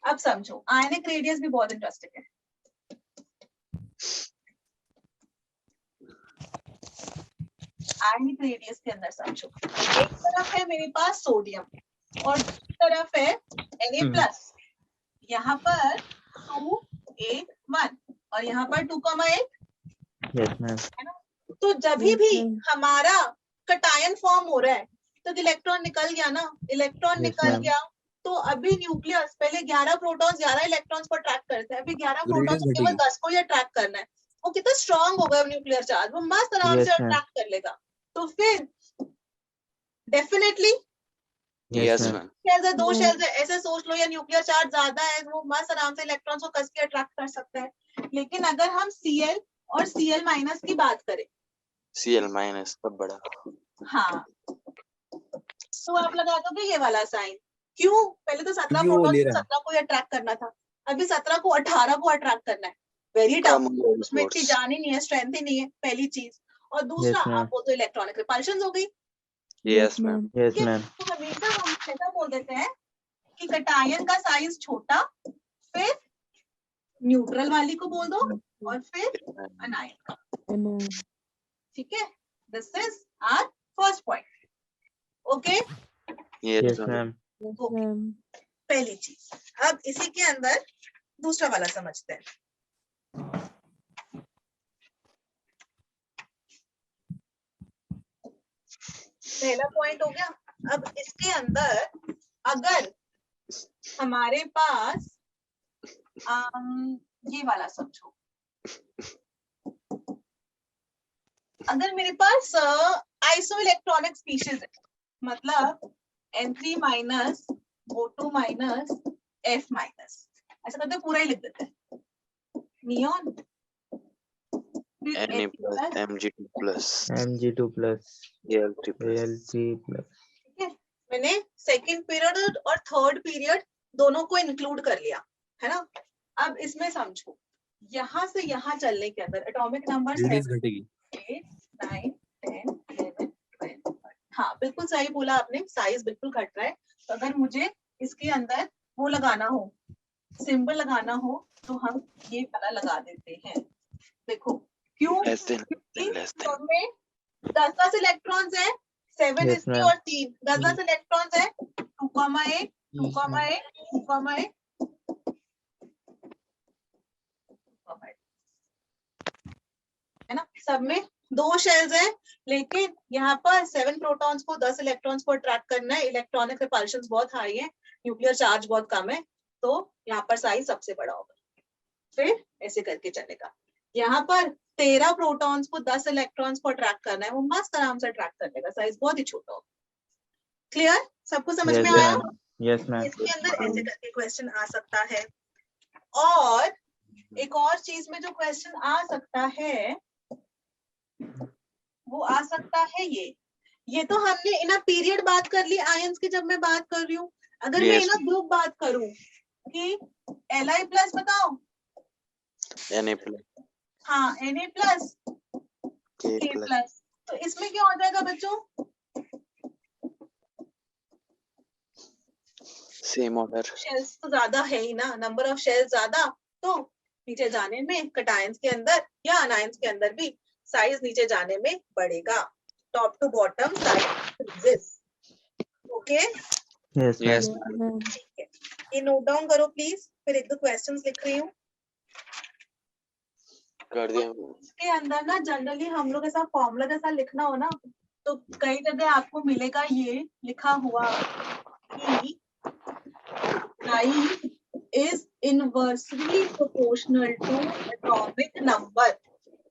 अब समझो आयनिक रेडियस भी बहुत इंटरेस्टिंग है। आयनिक रेडियस के अंदर समझो, एक तरफ है मेरे पास सोडियम और दूसरी तरफ है Na+, यहाँ पर 2 8 1 और यहाँ पर 2,8, यस मैम है ना। तो जब Yes, भी ma'am. हमारा कटायन फॉर्म हो रहा है तो इलेक्ट्रॉन निकल गया ना, इलेक्ट्रॉन Yes, निकल ma'am. गया, तो अभी न्यूक्लियस पहले 11 प्रोटॉन्स 11 इलेक्ट्रॉन्स को अट्रैक्ट करते हैं, अभी 11 तो प्रोटॉन्स radius केवल घटेगी। 10 को ही अट्रैक्ट करना है। वो कितना स्ट्रांग होगा न्यूक्लियर चार्ज, वो मस्त आराम Yes, से ma'am. अट्रैक्ट कर लेगा, तो फिर definitely yes yes ma'am ma'am. Shells है, 2 No. शेल्स है, ऐसे सोच लो, या न्यूक्लियर चार्ज ज्यादा है वो मस्त आराम से इलेक्ट्रॉन्स को कस के अट्रैक्ट कर सकता है। लेकिन अगर हम Cl और Cl- की बात करें, Cl- तब बड़ा। हाँ, तो आप लगा दोगे ये वाला साइन, क्यों? पहले तो 17 क्योंकि वो प्रोटॉन्स ले को रहा है। 17 को ही अट्रैक्ट करना था, अभी 17 को 18 को अट्रैक्ट करना है, वेरी टफ, कम उसमें इतनी जान ही नहीं है, स्ट्रेंथ ही नहीं है, पहली चीज। और दूसरा Yes, ma'am. आपको तो इलेक्ट्रॉनिक रिपल्शन हो गई। Yes ma'am. यस ठीक है? मैम तो हमेशा हम ऐसा बोल देते हैं कि कटायन का साइज छोटा, फिर न्यूट्रल वाली को बोल दो और फिर अनायन का, ठीक है। This is our first point, okay. Yes yes ma'am. Ma'am पहली चीज, अब इसी के अंदर दूसरा वाला समझते हैं। पहला पॉइंट हो गया। अब इसके अंदर अगर हमारे पास ये वाला समझो, अगर मेरे पास आइसो इलेक्ट्रॉनिक स्पीशीज है, मतलब N3 minus O2 minus F minus, ऐसा करते हैं, पूरा ही लिख देते हैं, neon Na plus Mg2 plus Mg2 plus Al3 plus Al3 plus ठीक है। मैंने सेकंड पीरियड और थर्ड पीरियड दोनों को इंक्लूड कर लिया, है ना। अब इसमें समझो, यहाँ से यहाँ चलने के अंदर एटॉमिक नंबर रेडियस घटेगी। 8 9 10 11 12, हाँ बिल्कुल सही बोला आपने, साइज बिल्कुल घट रहा है। तो अगर मुझे इसके अंदर वो लगाना हो, सिंबल लगाना हो, तो हम ये वाला लगा देते हैं। देखो क्यों, लेस देन क्योंकि लेस देन इसमें 10 इलेक्ट्रॉन्स है, 7 Yes, इसके ma'am. और 3 10 इलेक्ट्रॉन्स है, 2,8 2,8 2,8 है ना, सब में 2 शेल्स है, लेकिन यहाँ पर 7 प्रोटॉन्स को 10 इलेक्ट्रॉन्स को अट्रैक्ट करना है, इलेक्ट्रॉनिक रिपल्शन बहुत हाई है, न्यूक्लियर चार्ज बहुत कम है, तो यहाँ पर साइज सबसे बड़ा होगा। फिर ऐसे करके चलेगा। यहाँ पर 13 प्रोटॉन्स को 10 इलेक्ट्रॉन्स को अट्रैक्ट करना है, वो मस्त आराम से अट्रैक्ट कर लेगा, साइज बहुत ही छोटा होगा। क्लियर? सबको समझ में आया? Yes ma'am. इसके अंदर ऐसे करके क्वेश्चन आ सकता है। और एक और चीज में जो क्वेश्चन आ सकता है वो आ सकता है ये तो हमने इन पीरियड बात कर ली आयंस की। जब मैं बात कर रही हूँ, अगर मैं Yes. इन ग्रुप बात करूं कि Li प्लस बताओ, Na plus हाँ Na plus K K plus plus, तो इसमें क्या हो जाएगा बच्चों? same order. शेल्स तो ज्यादा है ही ना, नंबर ऑफ शेल्स ज्यादा, तो नीचे जाने में कटायंस के अंदर या अनायंस के अंदर भी साइज नीचे जाने में बढ़ेगा। Top to bottom size. Okay, yes Yes. Ma'am. ठीक है, ये नोट डाउन करो प्लीज, फिर एक दो क्वेश्चंस लिख रही हूँ। कर दिया। इसके अंदर ना जनरली हम लोग ऐसा फॉर्मूला जैसा लिखना हो ना, तो कई जगह आपको मिलेगा ये लिखा हुआ कि size is inversely proportional to atomic number।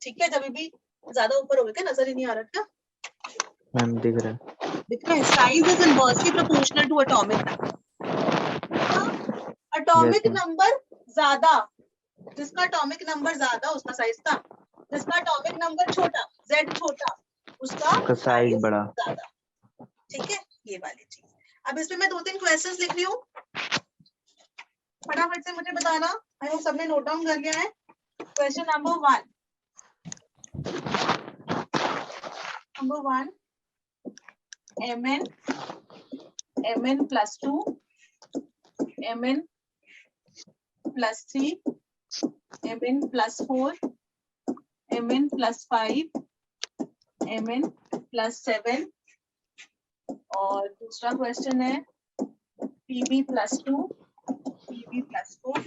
ठीक है, जब भी ज्यादा ऊपर हो गया क्या, नजर ही नहीं आ रहा क्या? मैम दिख रहा है। दिख रहा है? Size is inversely proportional to atomic number. Atomic Yes, ma'am. Number ज्यादा, जिसका एटॉमिक नंबर ज्यादा उसका साइज कम, जिसका एटॉमिक नंबर छोटा, Z छोटा, उसका उसका साइज बड़ा। ज्यादा। ठीक है, ये वाली चीज। अब इसमें मैं 2-3 क्वेश्चंस लिख रही हूँ, फटाफट से मुझे बताना। आई होप सबने नोट डाउन कर लिया है। Question number 1, Mn plus 2, Mn plus 3, Mn plus 4, Mn plus 5, Mn plus 7, और दूसरा क्वेश्चन है Pb plus 2, Pb plus 4,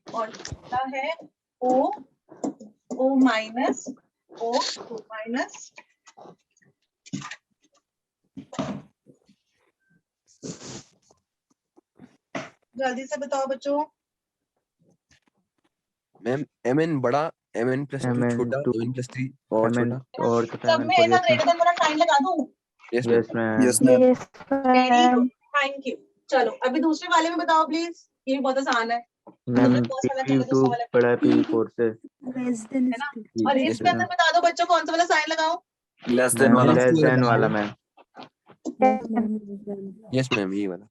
और दूसरा है O minus, O minus, जल्दी से बताओ बच्चों। मैम mn बड़ा, mn plus 2 MN छोटा, 2 mn plus 3 और MN छोटा। और छोटा सब MN में 4। ऐसा ग्रेटर देन वाला साइन लगा दूं? Yes ma'am. Yes ma'am. Yes, very ma'am. Good, thank you. चलो अभी दूसरे वाले में बताओ प्लीज, ये भी बहुत आसान है। मैम बहुत सारा चलो PB2 दूसरा वाला बड़ा PB4 से। less than है ना? is और Yes, इसके अंदर बता दो बच्चों कौन सा वाला साइन लगाओ? लेस देन वाला मैम। यस मैम, ये वाला।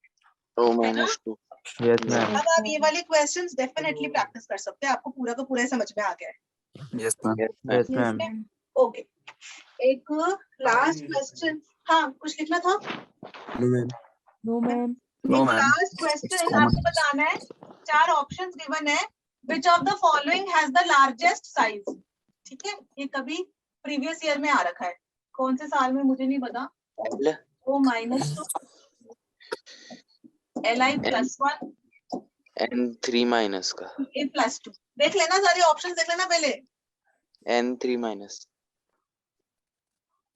O minus 2. Yes ma'am. अब आप ये वाले क्वेश्चंस डेफिनेटली प्रैक्टिस कर सकते हैं, आपको पूरा का पूरा समझ में आ गया है। Yes ma'am. ओके, एक लास्ट क्वेश्चन, हाँ कुछ लिखना था? No ma'am. no ma'am. एक लास्ट क्वेश्चन आपको बताना है। 4 ऑप्शंस गिवन है, which of the following has the largest size। ठीक है, ये कभी प्रीवियस ईयर में आ रखा है, कौन से साल में मुझे नहीं पता। L O minus 2, Li plus 1, N3 minus का A plus 2। देख लेना, सारे ऑप्शंस देख लेना पहले। N3 minus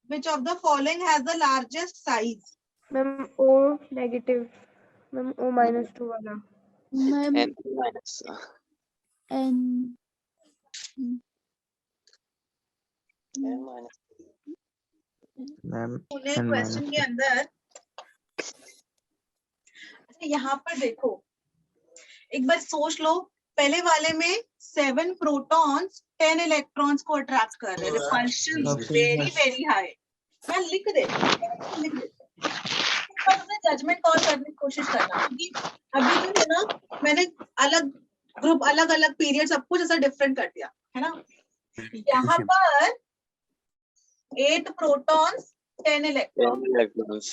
Which of the following has the largest size? Ma'am, O negative. Ma'am, O minus 2 वाला. Ma'am, N3 minus and N minus ma'am पूरे N question minus के अंदर अच्छा यहाँ पर देखो, एक बार सोच लो, पहले वाले में 7 प्रोटॉन्स 10 इलेक्ट्रॉन्स को अट्रैक्ट कर रहे हैं, रिपल्शन वेरी वेरी हाई। मैं लिख देती जजमेंट कॉल करने की कोशिश करना, क्योंकि अभी जो है ना मैंने अलग ग्रुप अलग अलग पीरियड सब कुछ ऐसा डिफरेंट कर दिया है ना। यहाँ पर 8 प्रोटॉन्स 10 इलेक्ट्रॉन, 10 electrons.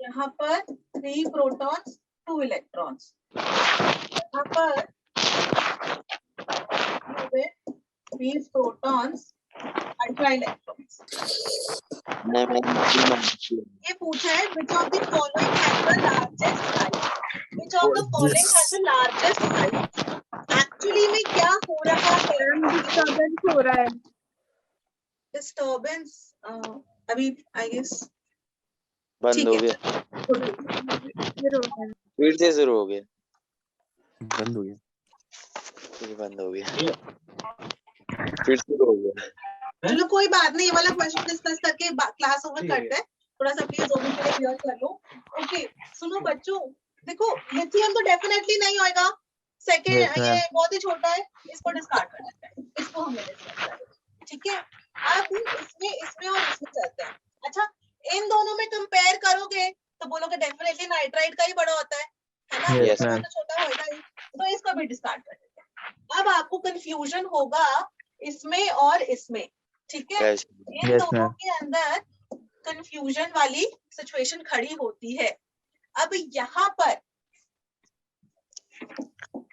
यहाँ पर 3 प्रोटॉन्स 2 इलेक्ट्रॉन्स, यहाँ पर 3 प्रोटॉन्स 18 इलेक्ट्रॉन्स। ये पूछा है which of the following has the largest size? Which of the following has the largest size? Actually में क्या हो रहा है? Disturbance हो रहा है. डिस्टर्बेंस अभी आई गेस बंद ठीक हो है। गया, फिर से शुरू हो गया, बंद हो गया। फिर बंद हो गया, फिर शुरू हो गया। चलो कोई बात नहीं, ये वाला क्वेश्चन डिस्कस करके क्लास ओवर करते हैं। थोड़ा सा प्लीज 2 मिनट के लिए क्लियर कर लो। ओके सुनो बच्चों, देखो लिथियम तो डेफिनेटली नहीं होएगा, सेकंड Yes, ma'am. ये बहुत ही छोटा है, इसको डिस्कार्ड कर देते हैं, इसको हमने डिस्कार्ड कर दिया। ठीक है, अब इसमें और इसमें चलते हैं। अच्छा, इन दोनों में कंपेयर करोगे तो बोलोगे डेफिनेटली नाइट्राइट का ही बड़ा होता है ना, Yes, इसका ma'am. तो छोटा होगा ही, तो इसको भी डिस्कार्ड कर देते हैं। अब आपको कंफ्यूजन होगा इसमें और इसमें, ठीक है, कैसे? इन Yes, दोनों ma'am. के अंदर कंफ्यूजन वाली सिचुएशन खड़ी होती है। अब यहाँ पर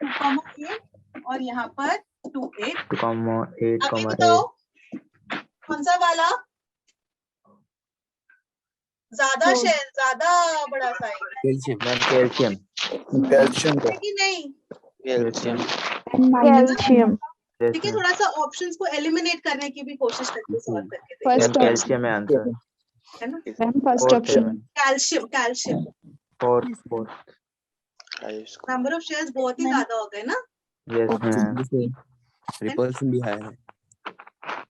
2,8 और यहाँ पर 2,8, 2,8, अभी बताओ कौन सा वाला ज्यादा शेयर, ज्यादा बड़ा सा है कैल्शियम। Ma'am calcium. कैल्शियम का कि नहीं? कैल्शियम। कैल्शियम ठीक है, थोड़ा सा ऑप्शंस को एलिमिनेट करने की भी कोशिश करके सॉल्व करके देखो। फर्स्ट कैल्शियम है आंसर। है ना, ma'am first option calcium, calcium fourth. Number of shares बहुत ही ज्यादा हो गए ना। Yes ma'am. रिपल्शन भी हाई है।